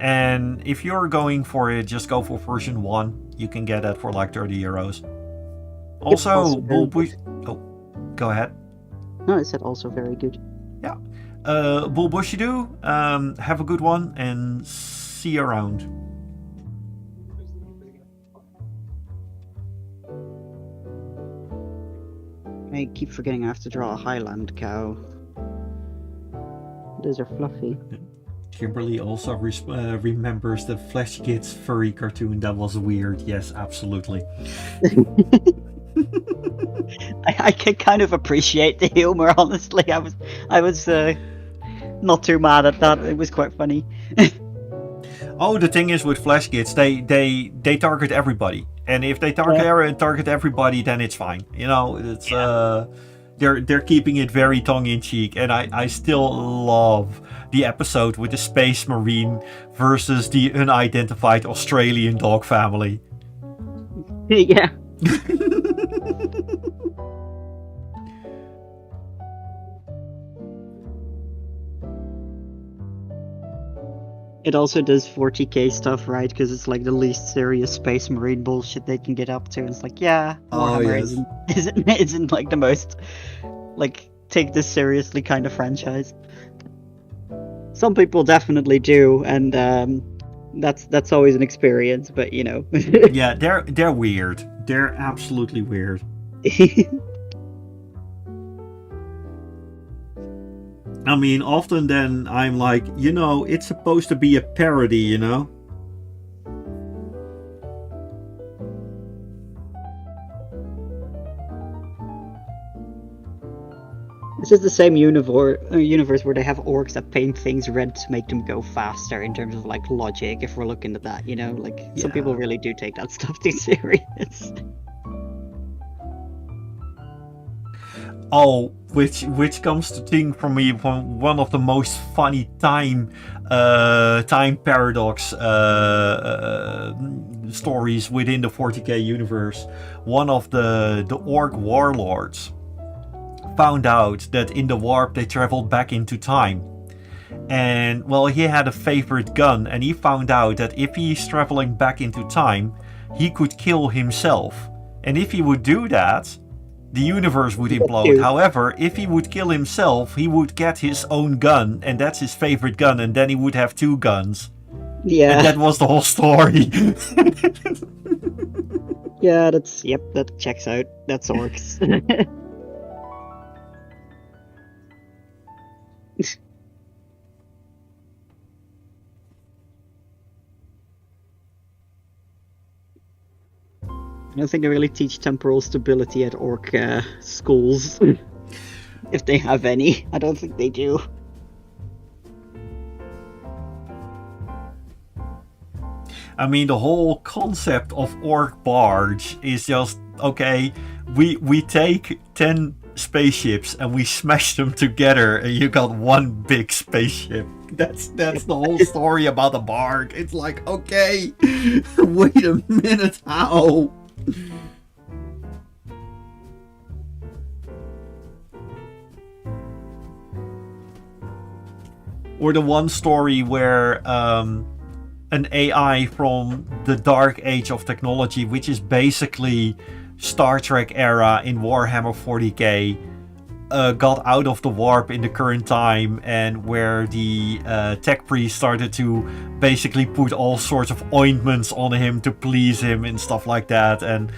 And if you're going for it, just go for version 1. You can get that for like €30. Also, also very good. oh, go ahead. No, I said also very good. Yeah. Bulbushido, have a good one and see you around. I keep forgetting I have to draw a Highland cow. Those are fluffy. Kimberly also remembers the Flash Kids furry cartoon. That was weird. Yes, absolutely. I can kind of appreciate the humor, honestly. I was not too mad at that. It was quite funny. Oh, the thing is with Flash Kids, they target everybody, and if they target everybody, then it's fine. You know, it's they're keeping it very tongue in cheek, and I still love the episode with the Space Marine versus the unidentified Australian dog family. Yeah. It also does 40k stuff, right? Because it's like the least serious Space Marine bullshit they can get up to. And it's like, yeah, Warhammer isn't like the most like take this seriously kind of franchise. Some people definitely do, and that's always an experience. But you know, Yeah, they're weird. They're absolutely weird. I mean, often then I'm like, you know, it's supposed to be a parody, you know? This is the same universe where they have orcs that paint things red to make them go faster in terms of like logic. If we're looking at that, you know, like some people really do take that stuff too serious. Oh, which comes to think for me from one of the most funny time paradox stories within the 40k universe. One of the orc warlords found out that in the warp they traveled back into time. And well, he had a favorite gun, and he found out that if he's traveling back into time, he could kill himself. And if he would do that, the universe would implode. However, if he would kill himself, he would get his own gun, and that's his favorite gun, and then he would have 2 guns. Yeah. And that was the whole story. Yeah, that checks out. That's orcs. I don't think they really teach temporal stability at orc schools. If they have any. I don't think they do. I mean, the whole concept of orc barge is just, okay, we take 10 spaceships and we smash them together and you got one big spaceship. That's the whole story about the barge. It's like, okay, wait a minute, how? Or the one story where an AI from the dark age of technology, which is basically Star Trek era in Warhammer 40k, got out of the warp in the current time, and where the tech priest started to basically put all sorts of ointments on him to please him and stuff like that, and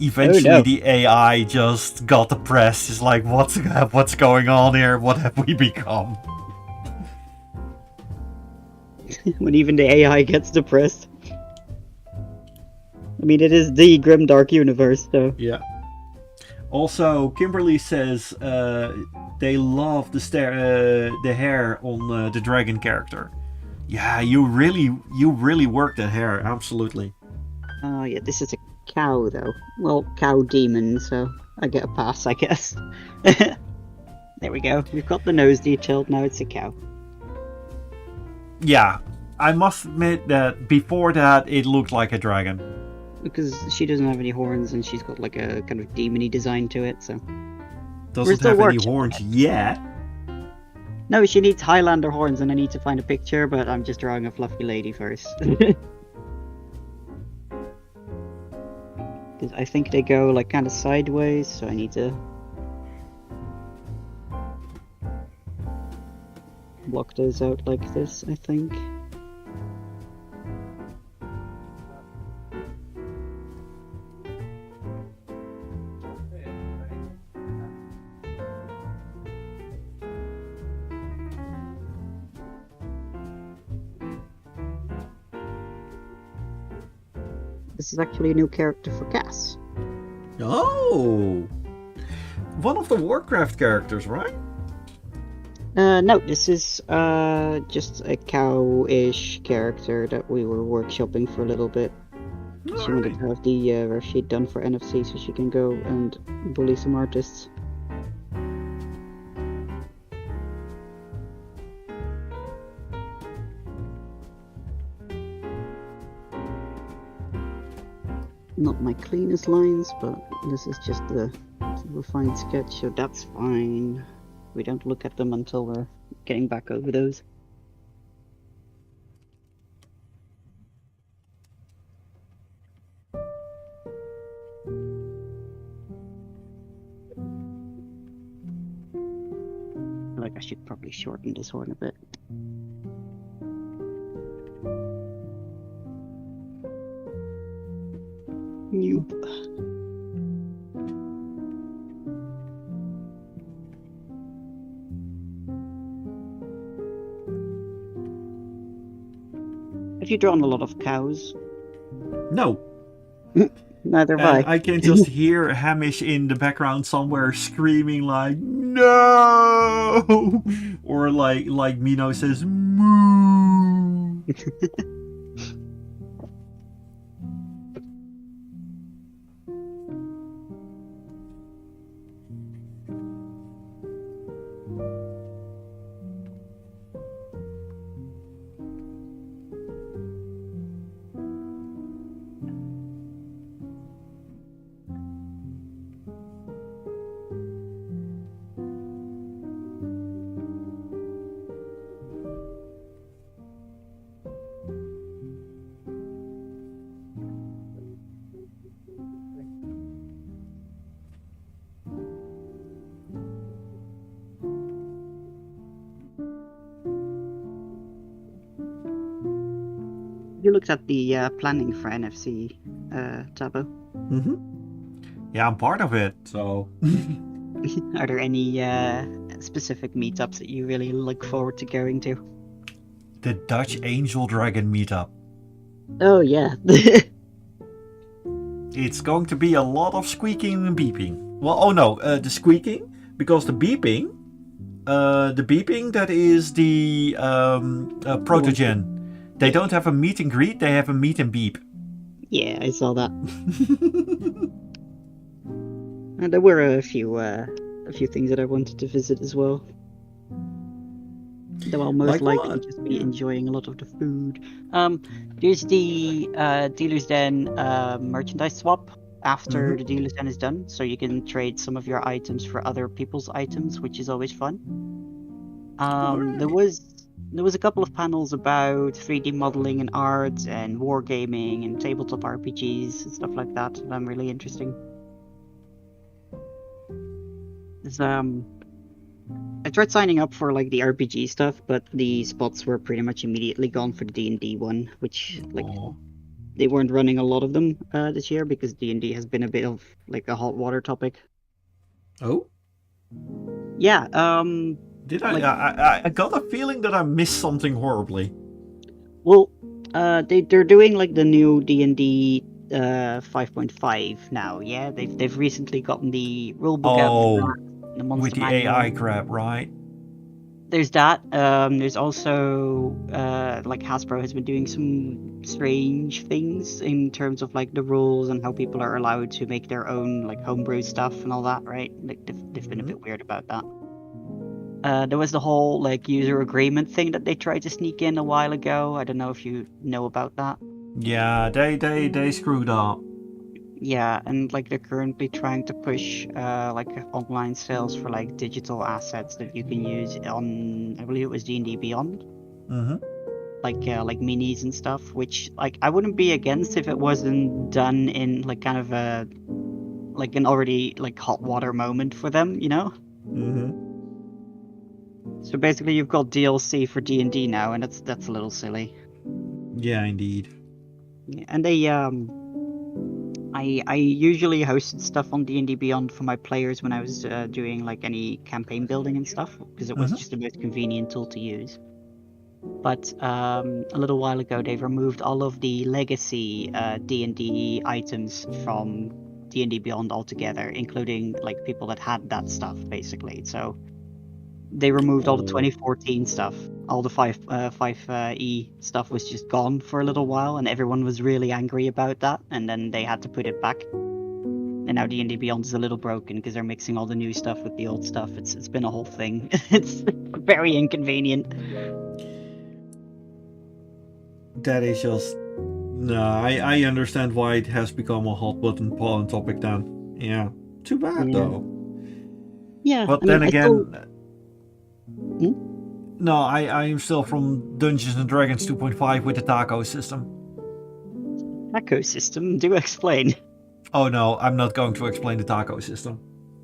eventually the AI just got depressed. It's like, what's going on here? What have we become? When even the AI gets depressed. I mean, it is the grimdark universe, so. Yeah. Also, Kimberly says they love the hair on the dragon character. Yeah, you really work that hair. Absolutely. Oh yeah, this is a cow though. Well, cow demon, so I get a pass, I guess. There we go. We've got the nose detailed. Now it's a cow. Yeah, I must admit that before that it looked like a dragon. Because she doesn't have any horns and she's got like a kind of demony design to it, so. Doesn't still have any working on horns it. yet. No, she needs Highlander horns and I need to find a picture, but I'm just drawing a fluffy lady first. Because I think they go like kind of sideways, so I need to block those out like this, I think. This is actually a new character for Cass. Oh, one of the Warcraft characters, right? No, this is just a cow-ish character that we were workshopping for a little bit. She wanted to have the ref sheet done for NFC so she can go and bully some artists. Not my cleanest lines, but this is just a refined sketch, so that's fine. We don't look at them until we're getting back over those. Like I should probably shorten this horn a bit. Nope. Have you drawn a lot of cows? No. Neither have And I can just hear Hamish in the background somewhere screaming like "No!" or like Mino says "Moo." You looked at the planning for NFC, Thabo. Yeah, I'm part of it, so. Are there any specific meetups that you really look forward to going to? The Dutch Angel Dragon meetup. Oh yeah. It's going to be a lot of squeaking and beeping. Well, oh no, the squeaking, because the beeping that is the protogen. They don't have a meet and greet, they have a meet and beep. Yeah, I saw that. And there were a few things that I wanted to visit as well. Though I'll most Like likely what? just be enjoying a lot of the food. There's the Dealer's Den merchandise swap after the Dealer's Den is done, so you can trade some of your items for other people's items, which is always fun. There was a couple of panels about 3D modeling and art and wargaming and tabletop RPGs and stuff like that. And I'm really interesting. I tried signing up for like the RPG stuff, but the spots were pretty much immediately gone for the D&D one, which like they weren't running a lot of them this year because D&D has been a bit of like a hot water topic. Oh? Yeah, Did I? Like- I got a feeling that I missed something horribly. well, they're doing like the new D&D 5.5 now. Yeah, they've recently gotten the rulebook out for Oh, that, the monster with the manual. AI crap, right? There's that. There's also like Hasbro has been doing some strange things in terms of like the rules and how people are allowed to make their own like homebrew stuff and all that, right? Like they've been a bit weird about that. There was the whole like user agreement thing that they tried to sneak in a while ago. I don't know if you know about that. Yeah, they screwed up. Yeah, and like they're currently trying to push like online sales for like digital assets that you can use on, I believe it was D&D Beyond, Mm-hmm. like minis and stuff. Which like I wouldn't be against if it wasn't done in like kind of a like an already like hot water moment for them, you know. Mm-hmm. So basically, you've got DLC for D&D now, and that's a little silly. Yeah, indeed. Yeah, and I usually hosted stuff on D&D Beyond for my players when I was doing like any campaign building and stuff, because it was just the most convenient tool to use. But a little while ago, they've removed all of the legacy D&D items from D&D Beyond altogether, including like people that had that stuff, basically. So they removed all the 2014 stuff. All the 5e stuff was just gone for a little while, and everyone was really angry about that, and then they had to put it back. And now D&D Beyond is a little broken because they're mixing all the new stuff with the old stuff. It's been a whole thing. It's very inconvenient. That is just... No, I understand why it has become a hot button pollen topic then. Yeah. Too bad, though. Yeah, But I then mean, again... No, I am still from Dungeons and Dragons 2.5 with the taco system. Taco system? Do explain. Oh no, I'm not going to explain the taco system.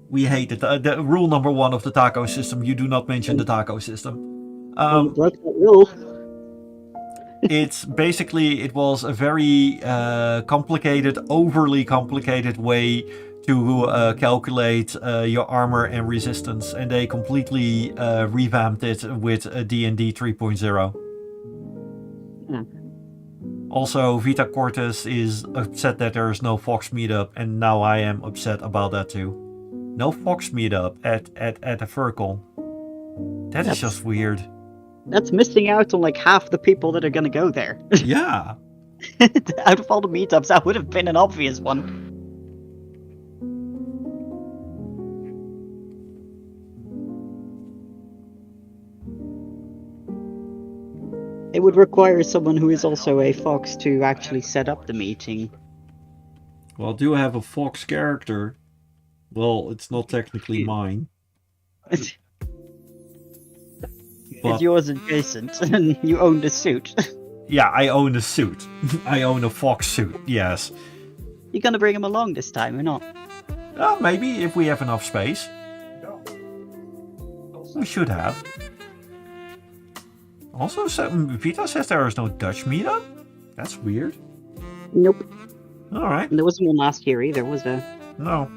We hate it. The rule number 1 of the taco system, you do not mention the taco system. You broke that rule. It's basically, it was a very complicated, overly complicated way to calculate your armor and resistance, and they completely revamped it with D&D 3.0. Also, Vita Cortes is upset that there is no Fox meetup, and now I am upset about that too. No Fox meetup at a Furcon. That's just weird. That's missing out on like half the people that are gonna go there. Yeah. Out of all the meetups, that would have been an obvious one. It would require someone who is also a fox to actually set up the meeting. Well, do I have a Fox character? Well, it's not technically mine. It's yours adjacent, and you own the suit. Yeah, I own a suit. I own a Fox suit, yes. You gonna bring him along this time or not? Maybe, if we have enough space. We should have. Also, Vita says there is no Dutch meetup? That's weird. Nope. Alright. There wasn't one last year either, was there? No.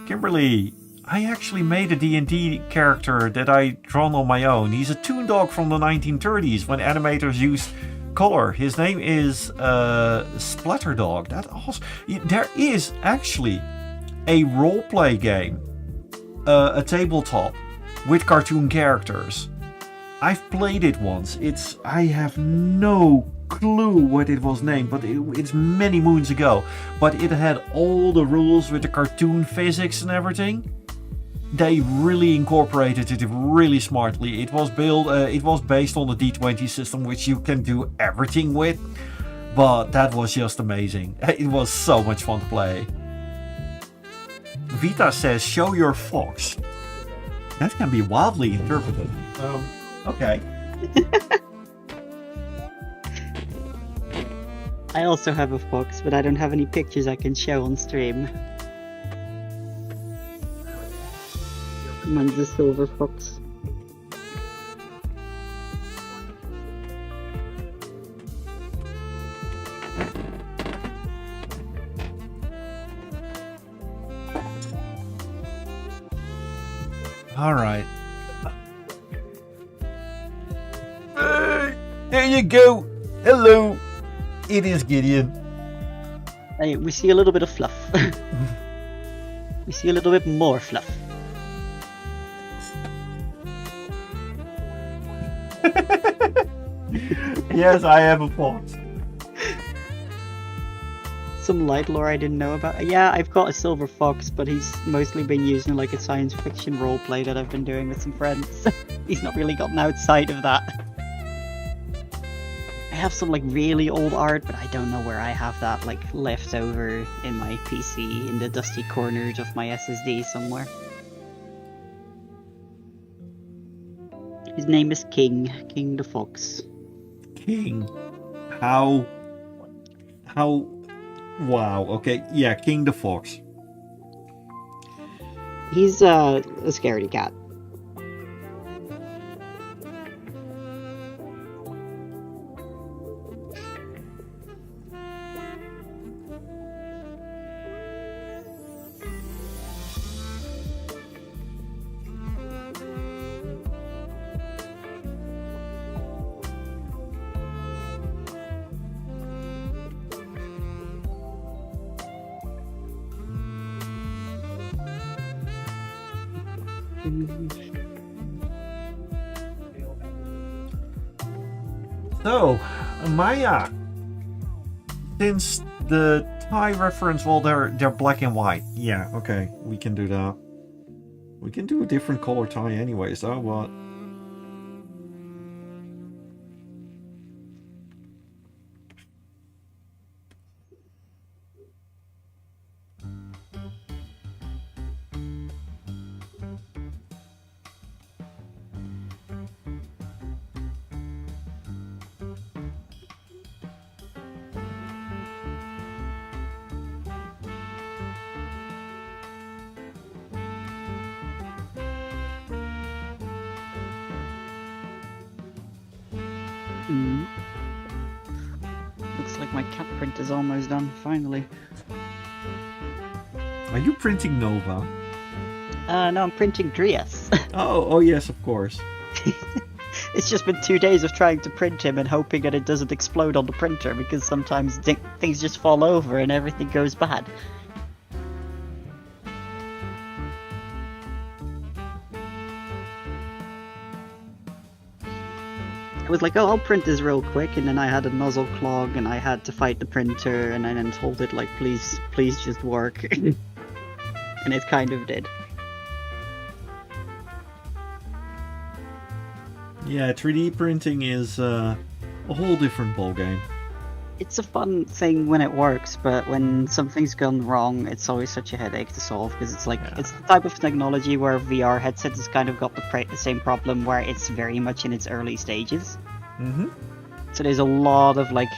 Kimberly, I actually made a D&D character that I drawn on my own. He's a toon dog from the 1930s when animators used color. His name is Splatter Dog. There is actually a roleplay game, a tabletop with cartoon characters. I've played it once. I have no clue what it was named, but it's many moons ago. But it had all the rules with the cartoon physics and everything. They really incorporated it really smartly. It was based on the D20 system, which you can do everything with. But that was just amazing. It was so much fun to play. Vita says, show your fox. That can be wildly interpreted. Okay. I also have a fox, but I don't have any pictures I can show on stream. Mine's a silver fox. Alright. There you go. Hello. It is Gideon. We see a little bit of fluff. We see a little bit more fluff. Yes, I have a fox. Some light lore I didn't know about. Yeah, I've got a silver fox, but he's mostly been used in like a science fiction roleplay that I've been doing with some friends. He's not really gotten outside of that. I have some like really old art, but I don't know where I have that like left over in my PC in the dusty corners of my SSD somewhere. His name is King the Fox. King. How... Wow, okay, yeah, King the Fox. He's a scaredy cat. So, Maya, since the Thai reference, well, they're black and white. Yeah, okay, we can do that. We can do a different color tie anyways, though, but... Looks like my cat print is almost done, finally. Are you printing Nova? No, I'm printing Drias. Oh yes, of course. It's just been 2 days of trying to print him and hoping that it doesn't explode on the printer, because sometimes things just fall over and everything goes bad. I was like, oh, I'll print this real quick, and then I had a nozzle clog, and I had to fight the printer, and I then told it, like, please just work. And it kind of did. Yeah, 3D printing is a whole different ballgame. It's a fun thing when it works, but when something's gone wrong, it's always such a headache to solve, because it's like, it's the type of technology where VR headset has kind of got the same problem, where it's very much in its early stages. Mm-hmm. So there's a lot of, like,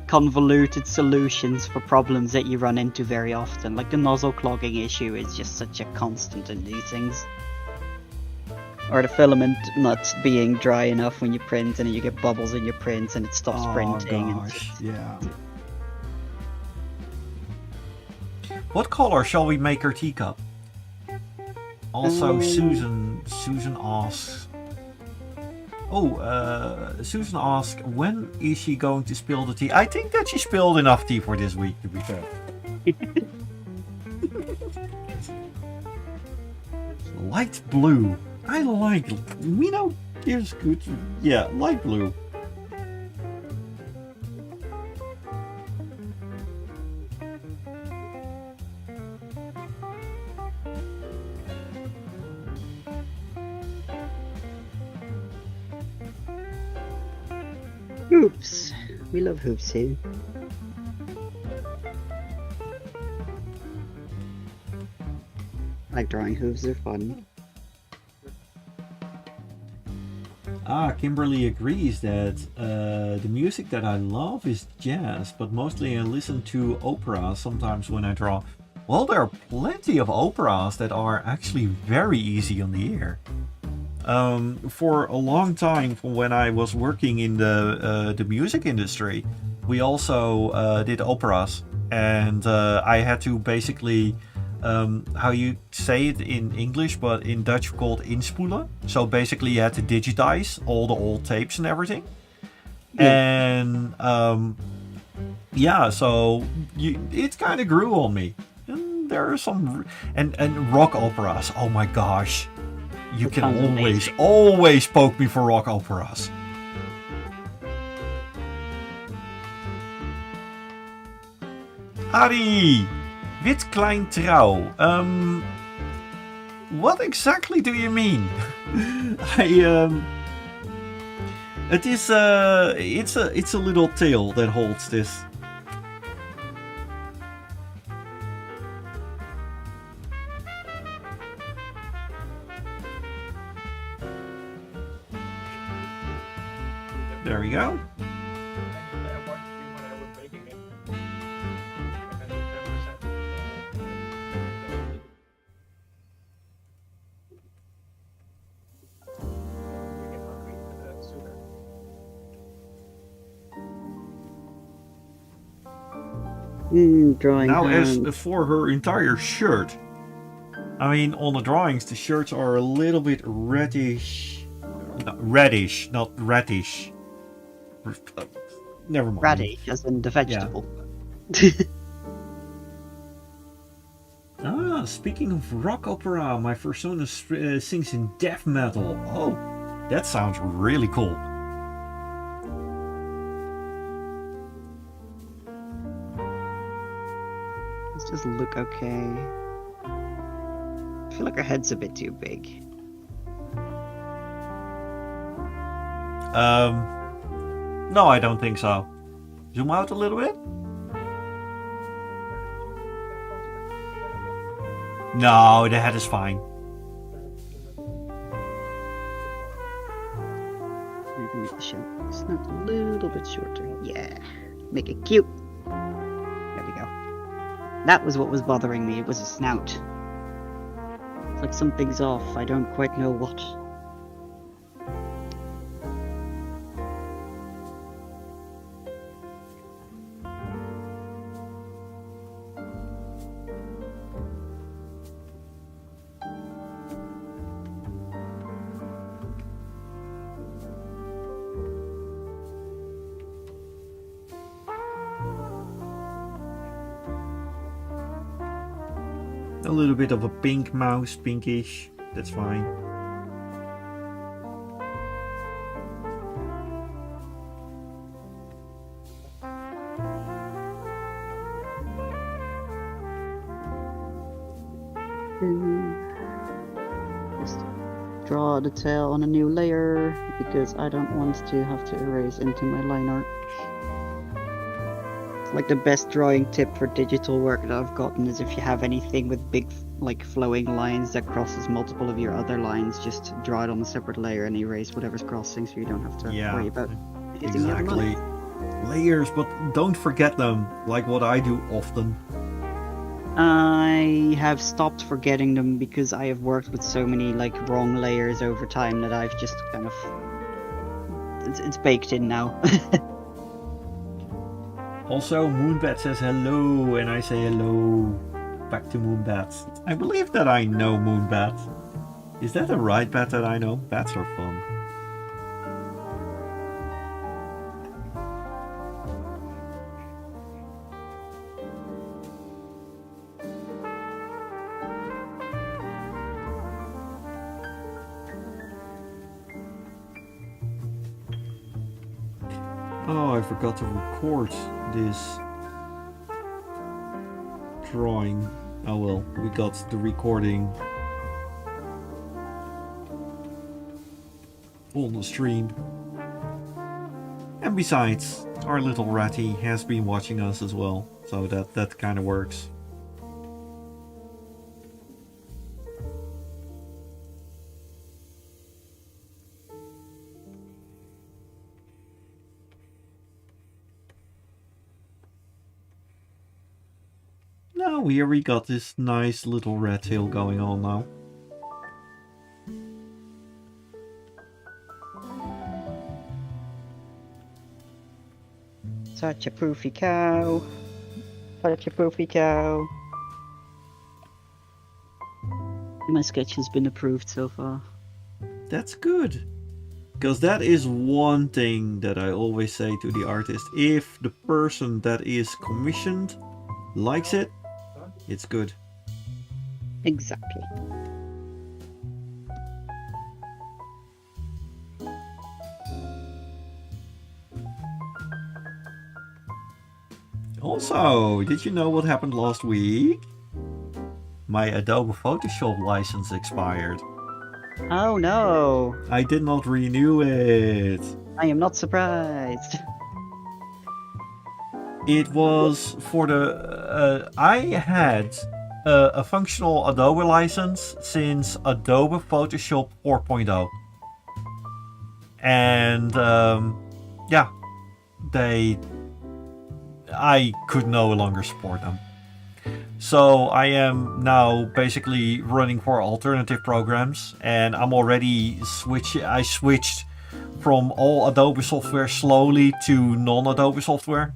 convoluted solutions for problems that you run into very often. Like, the nozzle clogging issue is just such a constant in these things. Or the filament not being dry enough when you print, and then you get bubbles in your print and it stops printing. Oh gosh, yeah. What color shall we make our teacup? Also, Susan asks... Susan asks, when is she going to spill the tea? I think that she spilled enough tea for this week, to be fair. Light blue. I like... We know here's good... Yeah, light blue. Hoops. We love hoops here. I like drawing hoops, they're fun. Kimberly agrees that the music that I love is jazz, but mostly I listen to opera sometimes when I draw. Well, there are plenty of operas that are actually very easy on the ear. For a long time, from when I was working in the music industry, we also did operas, and I had to basically, how you say it in English, but in Dutch called inspoelen. So basically you had to digitize all the old tapes and everything. Yeah. And yeah, so it kind of grew on me. And there are some and rock operas. Oh my gosh, you That can sounds amazing. always poke me for rock operas. Adi, wit klein trouw. What exactly do you mean? It is it's a little tail that holds this. There we go. Drawing Now, hand. as for her entire shirt, I mean, on the drawings, the shirts are a little bit reddish. No, reddish, not reddish. Never mind. Ratty, as in the vegetable. Ah, speaking of rock opera, my persona sings in death metal. Oh, that sounds really cool. Let's just look okay. I feel like her head's a bit too big. No, I don't think so. Zoom out a little bit. No, the head is fine. Maybe make the snout a little bit shorter. Yeah, make it cute. There we go. That was what was bothering me. It was a snout. It's like something's off. I don't quite know what. A little bit of a pink mouse, pinkish. That's fine. Just draw the tail on a new layer because I don't want to have to erase into my line art. It's like the best drawing tip for digital work that I've gotten is if you have anything with big like flowing lines that crosses multiple of your other lines, just draw it on a separate layer and erase whatever's crossing so you don't have to worry about hitting the other exactly. line. Layers, but don't forget them, like what I do often. I have stopped forgetting them because I have worked with so many like wrong layers over time that I've just kind of it's baked in now. Also, Moonbat says hello, and I say hello back to Moonbat. I believe that I know Moonbat. Is that the right bat that I know? Bats are fun. Oh, I forgot to record this drawing. Oh well, we got the recording on the stream. And besides, our little ratty has been watching us as well, so that kind of works. Now here we got this nice little rat tail going on now. Such a poofy cow. Such a poofy cow. My sketch has been approved so far. That's good. Because that is one thing that I always say to the artist. If the person that is commissioned likes it, it's good. Exactly. Also, did you know what happened last week? My Adobe Photoshop license expired. Oh no! I did not renew it. I am not surprised. It was for the... I had a functional Adobe license since Adobe Photoshop 4.0. And yeah, I could no longer support them. So I am now basically running for alternative programs, and I'm already I switched from all Adobe software slowly to non-Adobe software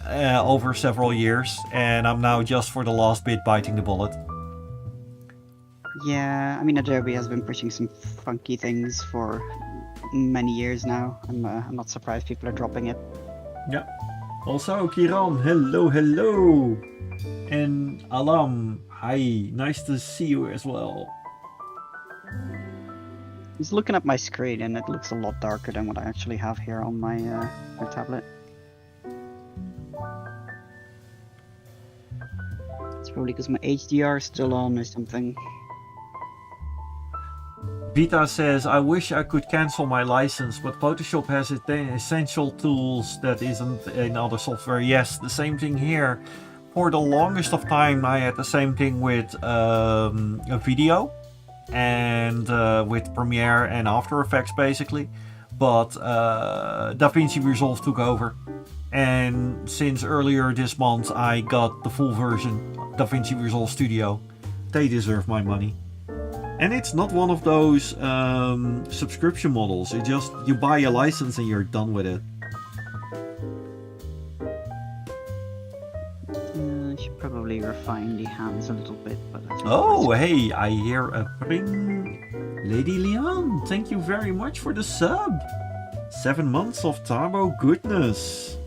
over several years, and I'm now just for the last bit biting the bullet. Yeah, I mean Adobe has been pushing some funky things for many years now. I'm not surprised people are dropping it. Yeah. Also, Kiran, hello. And Alam, hi, nice to see you as well. Just looking at my screen and it looks a lot darker than what I actually have here on my tablet. It's probably because my HDR is still on or something. Vita says, I wish I could cancel my license, but Photoshop has essential tools that isn't in other software. Yes, the same thing here. For the longest of time, I had the same thing with a video and with Premiere and After Effects, basically. But DaVinci Resolve took over. And since earlier this month, I got the full version, DaVinci Resolve Studio. They deserve my money. And it's not one of those subscription models. It just, you buy a license and you're done with it. I should probably refine the hands a little bit, but that's Oh, hey, I hear a pring. Lady Leon, thank you very much for the sub. 7 months of Thabo goodness.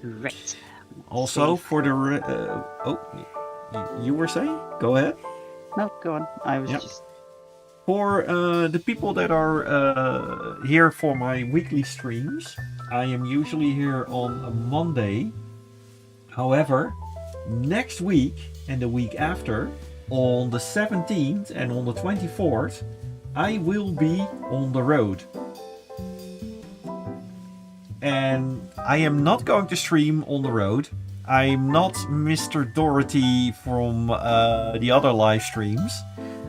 Right. Also, for the... you were saying? Go ahead. No, go on. I was Yep. just... For the people that are here for my weekly streams, I am usually here on a Monday. However, next week and the week after, on the 17th and on the 24th, I will be on the road. And I am not going to stream on the road. I'm not Mr. Dorothy from the other live streams.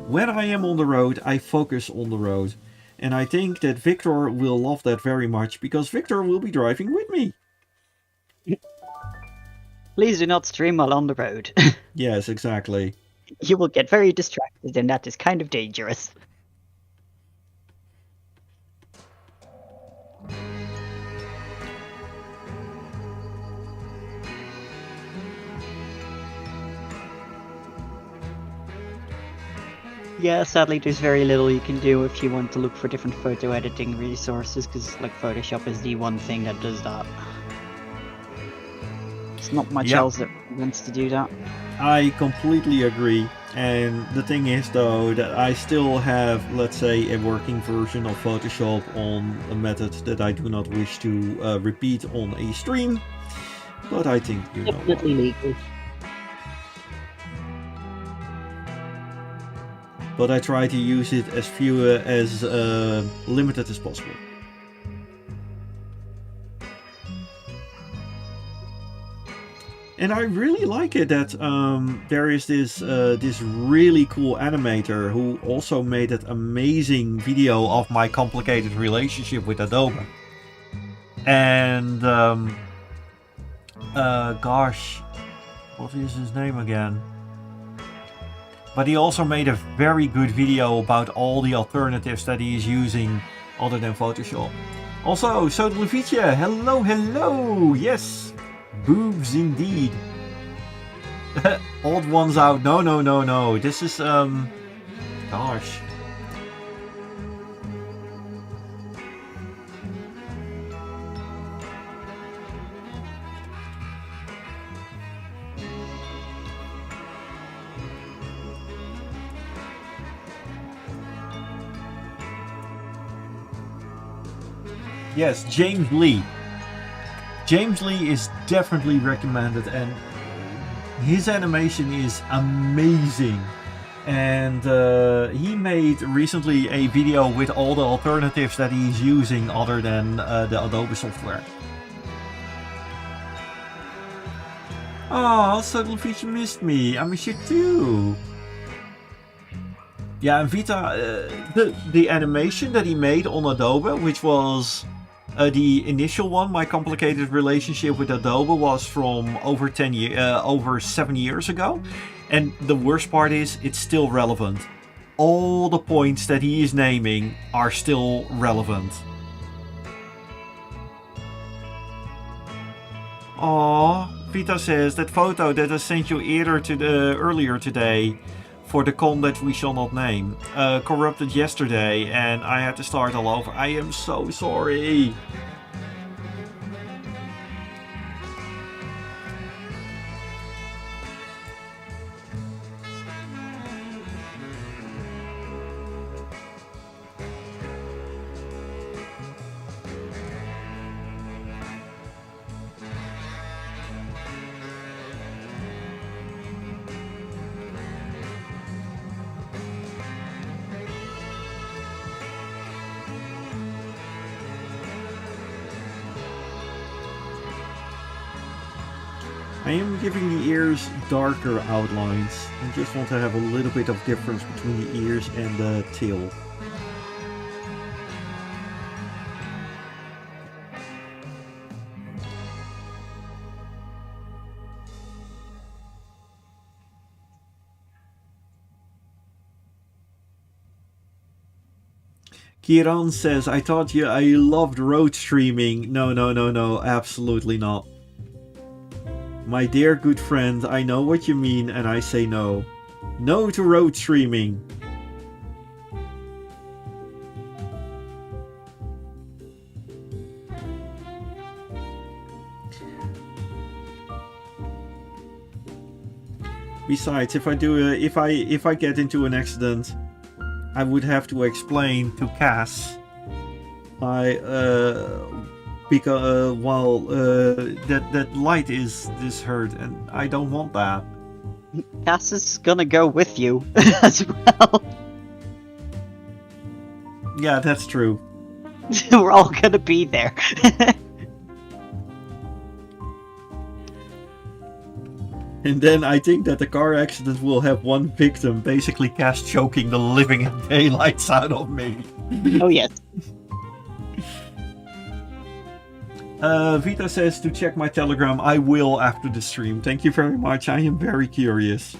When I am on the road, I focus on the road. And I think that Victor will love that very much, because Victor will be driving with me. Please do not stream while on the road. Yes, exactly. You will get very distracted, and that is kind of dangerous. Yeah, sadly there's very little you can do if you want to look for different photo editing resources, because like Photoshop is the one thing that does that. There's not much else that wants to do that. I completely agree. And the thing is though that I still have, let's say, a working version of Photoshop on a method that I do not wish to repeat on a stream. But I think you know what. Definitely legal. But I try to use it as few as limited as possible. And I really like it that there is this really cool animator who also made that amazing video of my complicated relationship with Adobe. And gosh, what is his name again? But he also made a very good video about all the alternatives that he is using other than Photoshop. Also, so Levitia, hello, yes, boobs indeed. Old ones out. No, no, no, no. This is, gosh. Yes, James Lee. James Lee is definitely recommended, and his animation is amazing. And he made recently a video with all the alternatives that he's using other than the Adobe software. Oh, Subtlefish, you missed me. I miss you too. Yeah, and Vita, the animation that he made on Adobe, which was the initial one, my complicated relationship with Adobe, was from over 7 years ago. And the worst part is, it's still relevant. All the points that he is naming are still relevant. Aww, Vita says that photo that I sent you earlier today for the con that we shall not name corrupted yesterday, and I had to start all over. I am so sorry. I am giving the ears darker outlines. I just want to have a little bit of difference between the ears and the tail. Kiran says, I thought I loved road streaming. No, no, no, no, absolutely not. My dear good friend, I know what you mean, and I say no. No to road streaming. Besides, if I get into an accident, I would have to explain to Cass. Because that light is hurt, and I don't want that. Cass is gonna go with you as well. Yeah, that's true. We're all gonna be there. And then I think that the car accident will have one victim, basically Cass choking the living daylights out of me. Oh yes. Vita says to check my Telegram. I will after the stream. Thank you very much. I am very curious.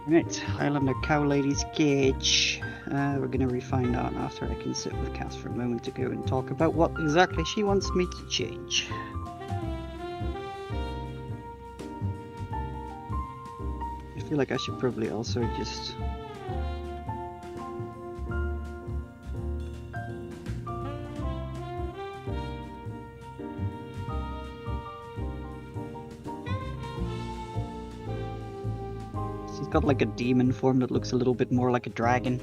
Right, Highlander Cow Lady's cage. We're gonna refine that after I can sit with Cass for a moment to go and talk about what exactly she wants me to change. I feel like I should probably also just... She's got like a demon form that looks a little bit more like a dragon.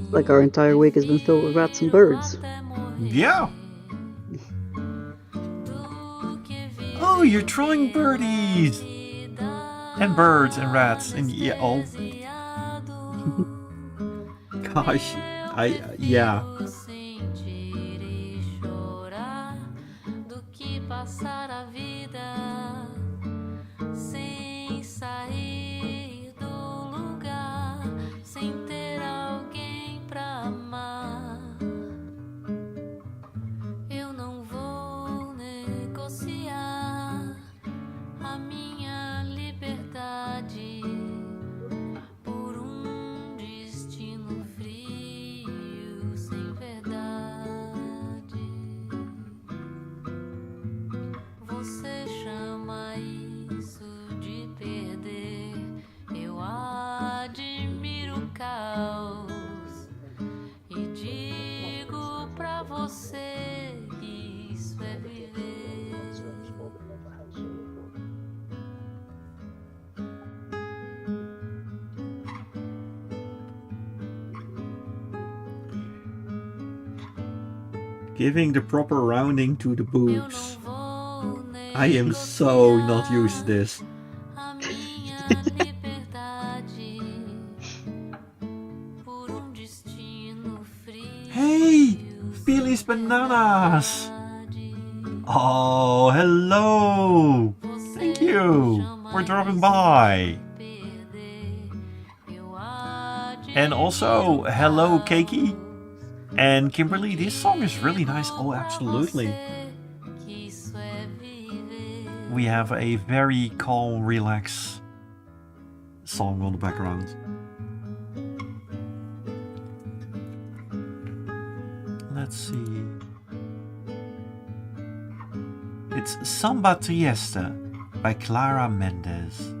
Like our entire week has been filled with rats and birds. Yeah. Oh, you're drawing birdies and birds and rats and yeah. Oh, gosh. Yeah. Giving the proper rounding to the boobs. I am so not used to this. Hey, Billy's Bananas. Oh, hello. Thank you for dropping by. And also, hello, Keiki. And Kimberly, this song is really nice. Oh, absolutely. We have a very calm, relaxed song on the background. Let's see. It's Samba Trieste by Clara Mendes.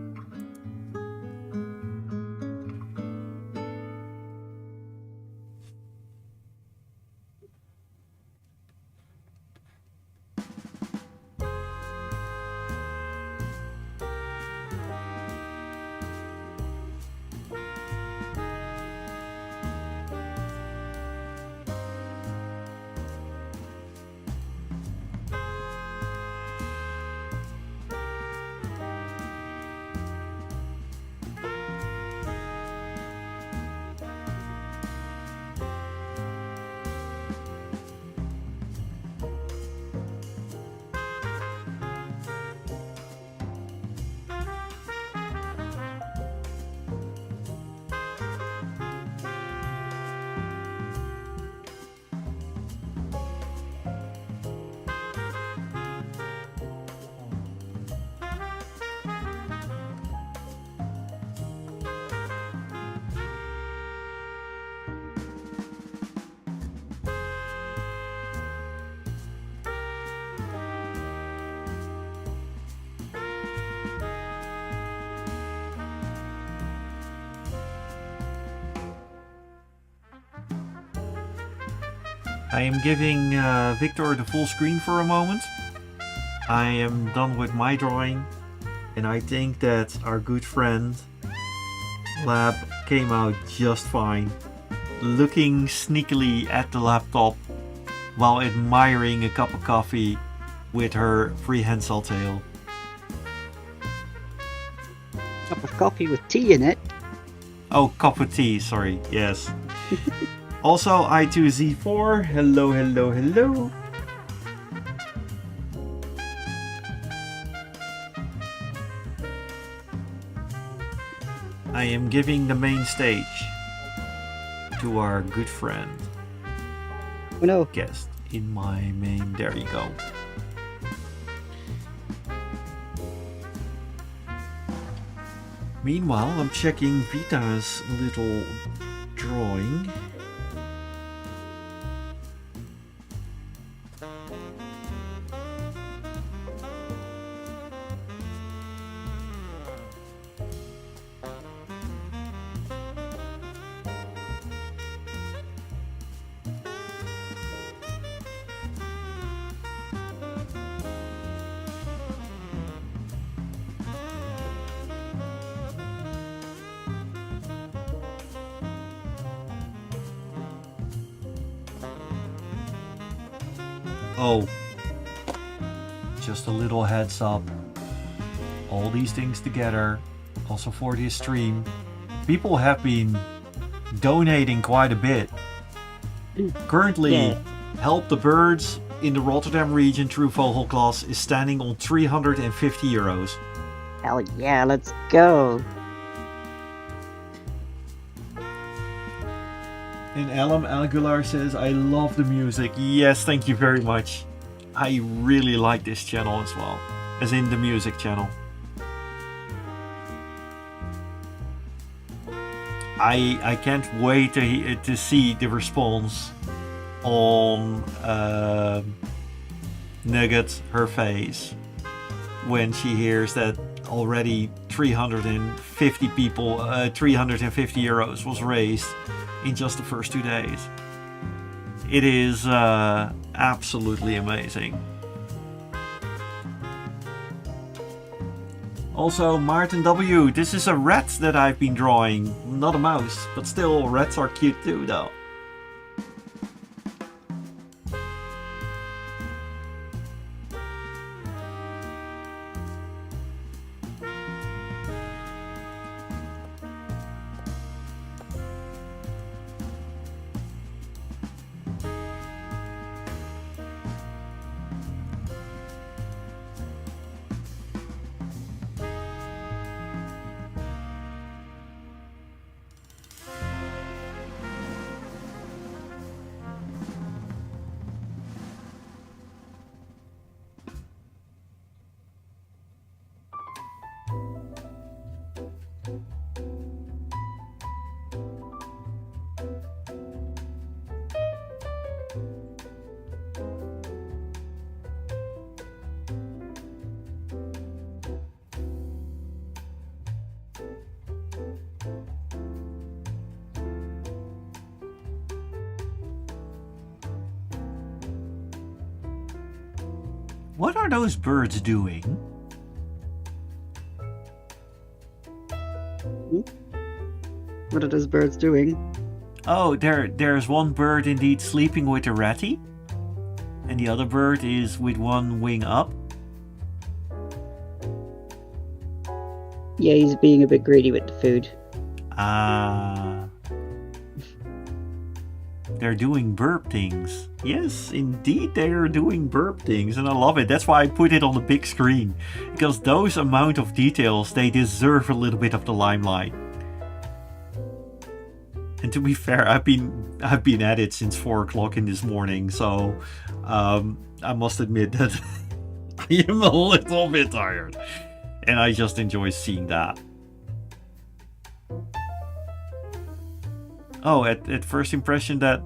I am giving Victor the full screen for a moment. I am done with my drawing, and I think that our good friend Lab came out just fine, looking sneakily at the laptop while admiring a cup of coffee with her prehensile tail. Cup of coffee with tea in it. Oh, cup of tea, sorry, yes. Also, I2Z4, hello, hello, hello. I am giving the main stage to our good friend. Oh no. Guest in my main, there you go. Meanwhile, I'm checking Vita's little drawing. Oh, just a little heads up. All these things together, also for this stream, people have been donating quite a bit. Currently, Yeah. Help the Birds in the Rotterdam region through Vogelklas is standing on €350. Hell yeah, let's go. And Alam Aguilar says, I love the music. Yes, thank you very much. I really like this channel as well, as in the music channel. I can't wait to see the response on Nugget, her face, when she hears that already 350 people, €350 was raised in just the first 2 days. It is absolutely amazing. Also, Martin W, this is a rat that I've been drawing, not a mouse, but still, rats are cute too though. What are those birds doing? What are those birds doing? Oh, there's one bird indeed sleeping with a ratty, and the other bird is with one wing up. Yeah, he's being a bit greedy with the food. Ah. They're doing burp things. Yes, indeed they are doing burp things, and I love it. That's why I put it on the big screen, because those amount of details, they deserve a little bit of the limelight. And to be fair, I've been at it since 4 o'clock in this morning, so I must admit that I am a little bit tired, and I just enjoy seeing that. Oh, at first impression, that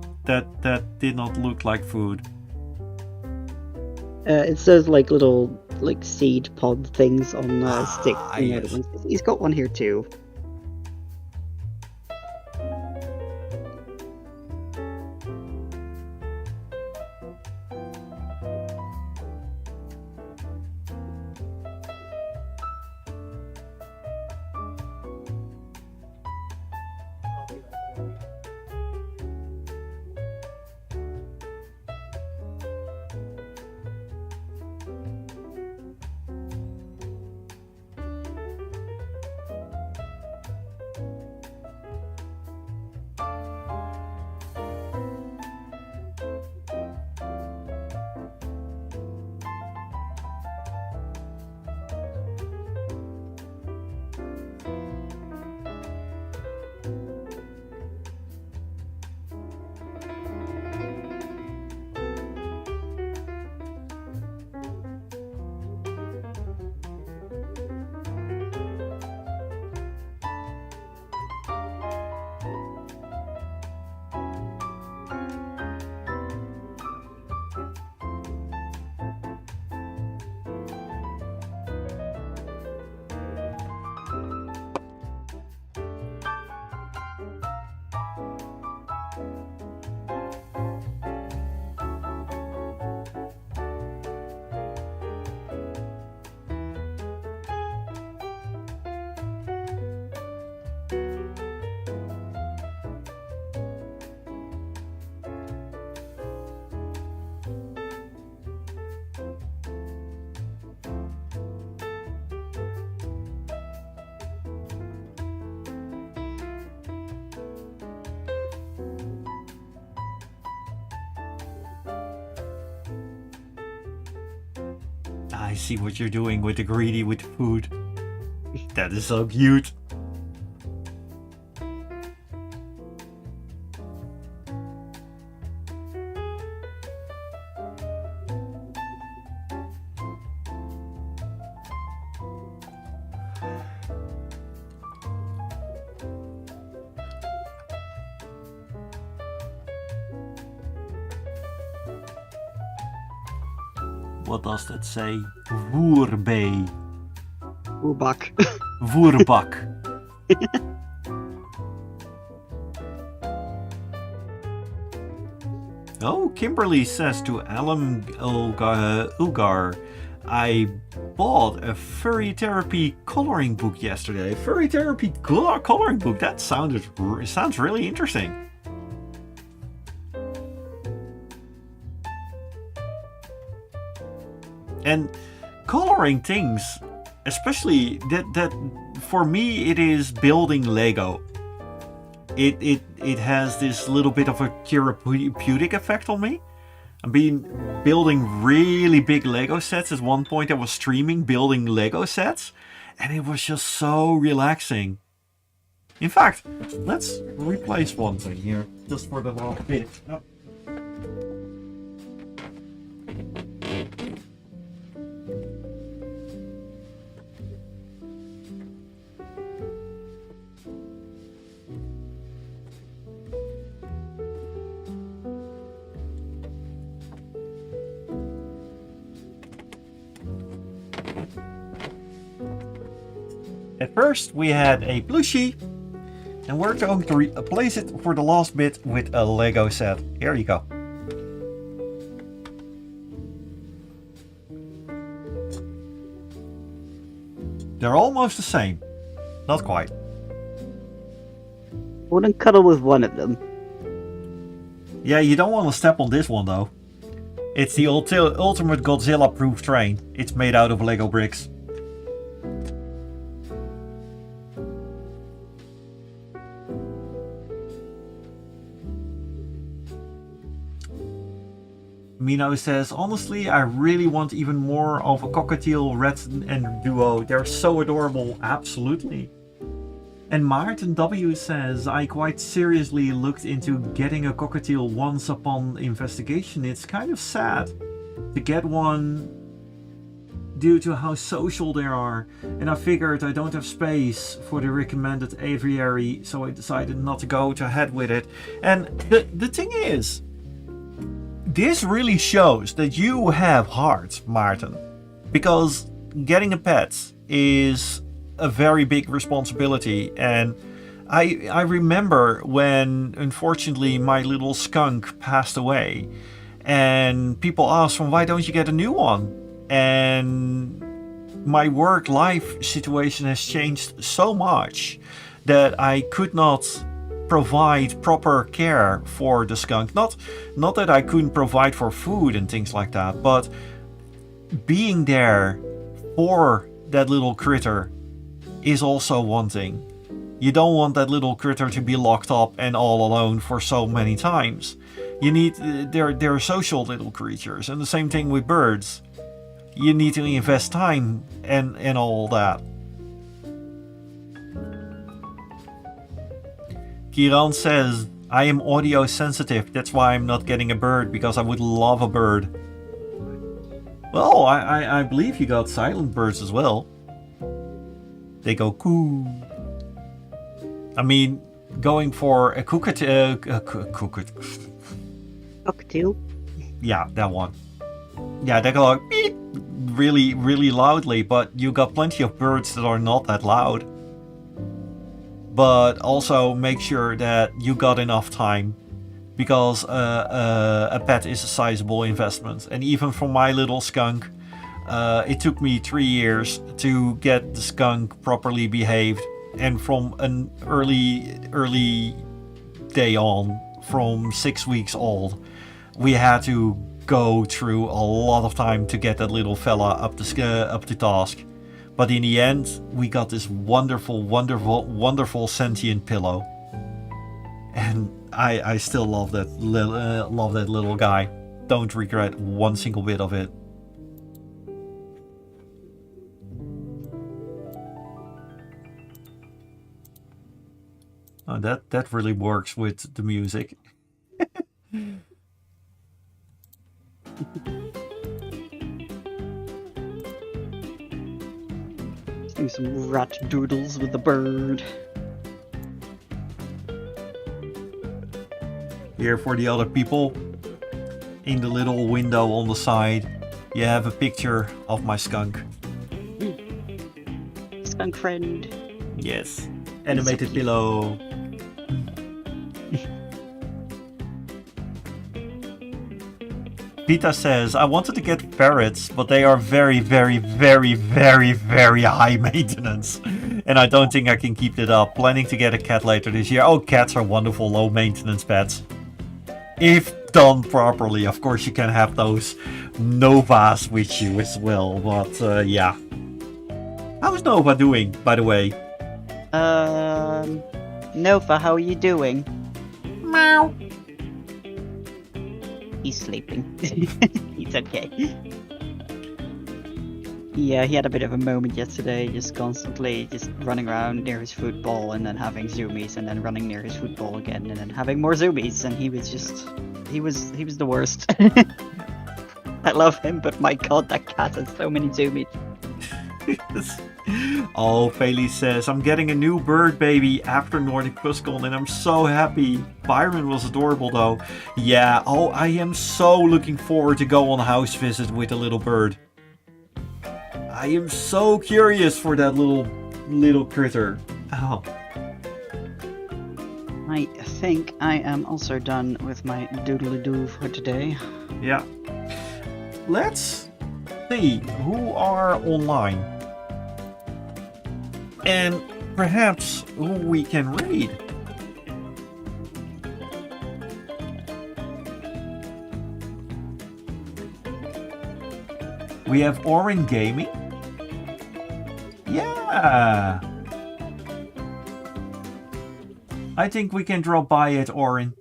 did not look like food. It says like little seed pod things on sticks. Yes. He's got one here too. I see what you're doing with the greedy with the food. That is so cute. What does that say? Voerbij. Oerbak. Voerbak. Oh, Kimberly says to Alan Ulgar, I bought a furry therapy coloring book yesterday. Furry therapy coloring book? That sounds really interesting. And coloring things, especially that for me it is building Lego. It has this little bit of a therapeutic effect on me. I've been building really big Lego sets. At one point I was streaming building Lego sets, and it was just so relaxing. In fact, let's replace one thing here just for the last bit. Oh. At first we had a plushie, and we're going to replace it for the last bit with a Lego set. Here you go. They're almost the same. Not quite. Wouldn't cuddle with one of them. Yeah, you don't want to step on this one though. It's the ultimate Godzilla-proof train. It's made out of Lego bricks. Mino says, honestly, I really want even more of a cockatiel red and duo. They're so adorable. Absolutely. And Maarten W says, I quite seriously looked into getting a cockatiel once upon investigation. It's kind of sad to get one due to how social they are. And I figured I don't have space for the recommended aviary, so I decided not to go ahead with it. And the thing is, this really shows that you have heart, Maarten, because getting a pet is a very big responsibility. And I remember when, unfortunately, my little skunk passed away, and people asked, why don't you get a new one? And my work-life situation has changed so much that I could not provide proper care for the skunk. Not that I couldn't provide for food and things like that, but being there for that little critter is also one thing. You don't want that little critter to be locked up and all alone for so many times. You need, they're social little creatures, and the same thing with birds. You need to invest time and all that. Kiran says, I am audio sensitive, that's why I'm not getting a bird, because I would love a bird. Well, I believe you got silent birds as well. They go coo. I mean, going for a cockatiel. Yeah, that one. Yeah, they go like beep, really, really loudly, but you got plenty of birds that are not that loud. But also make sure that you got enough time, because a pet is a sizable investment. And even for my little skunk, it took me 3 years to get the skunk properly behaved. And from an early day on, from 6 weeks old, we had to go through a lot of time to get that little fella up to task. But in the end, we got this wonderful, wonderful, wonderful sentient pillow, and I still love that little guy. Don't regret one single bit of it. Oh, that really works with the music. Do some rat doodles with the bird. Here for the other people, in the little window on the side, you have a picture of my skunk. Skunk friend. Yes. Animated pillow. Vita says, I wanted to get ferrets, but they are very, very, very, very, very high maintenance. And I don't think I can keep it up. Planning to get a cat later this year. Oh, cats are wonderful, low maintenance pets. If done properly, of course you can have those Novas with you as well. But yeah. How's Nova doing, by the way? Nova, how are you doing? Meow. He's sleeping. He's okay. Yeah, he had a bit of a moment yesterday, just constantly just running around near his football and then having zoomies and then running near his football again and then having more zoomies, and he was the worst. I love him, but my god, that cat has so many zoomies. Oh, Felice says, I'm getting a new bird baby after Nordic Puscon and I'm so happy. Byron was adorable though. Yeah, oh, I am so looking forward to go on a house visit with a little bird. I am so curious for that little critter. Oh. I think I am also done with my doodly-doo for today. Yeah. Let's see who are online. And perhaps who we can read. We have Orin Gaming. Yeah. I think we can drop by it, Orin.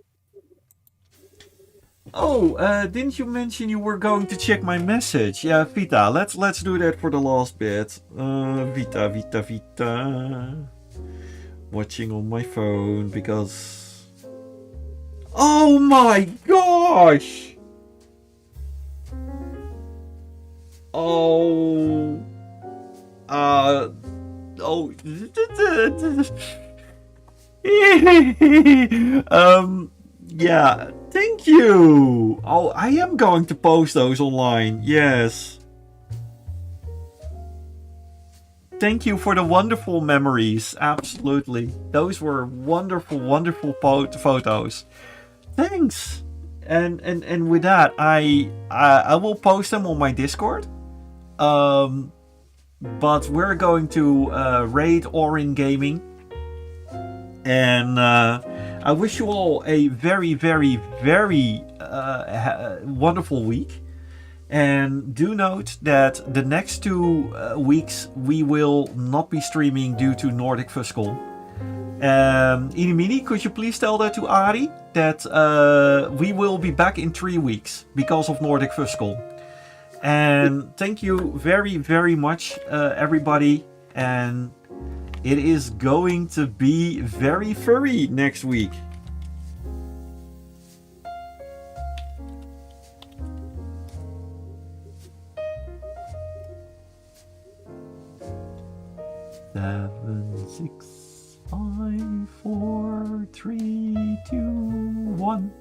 Oh, didn't you mention you were going to check my message? Yeah, Vita, let's do that for the last bit. Vita. Watching on my phone because... Oh my gosh! Oh... Oh... Yeah, thank you! Oh, I am going to post those online, yes. Thank you for the wonderful memories, absolutely. Those were wonderful, wonderful photos. Thanks! And with that, I will post them on my Discord. But we're going to raid Orin Gaming. And I wish you all a very, very, very wonderful week. And do note that the next 2 weeks we will not be streaming due to Nordic Fuskel. Inimini, could you please tell that to Ari? That we will be back in 3 weeks because of Nordic Fuskel. And thank you very, very much, everybody. And it is going to be very furry next week. Seven, 6, 5, 4, 3, 2, 1.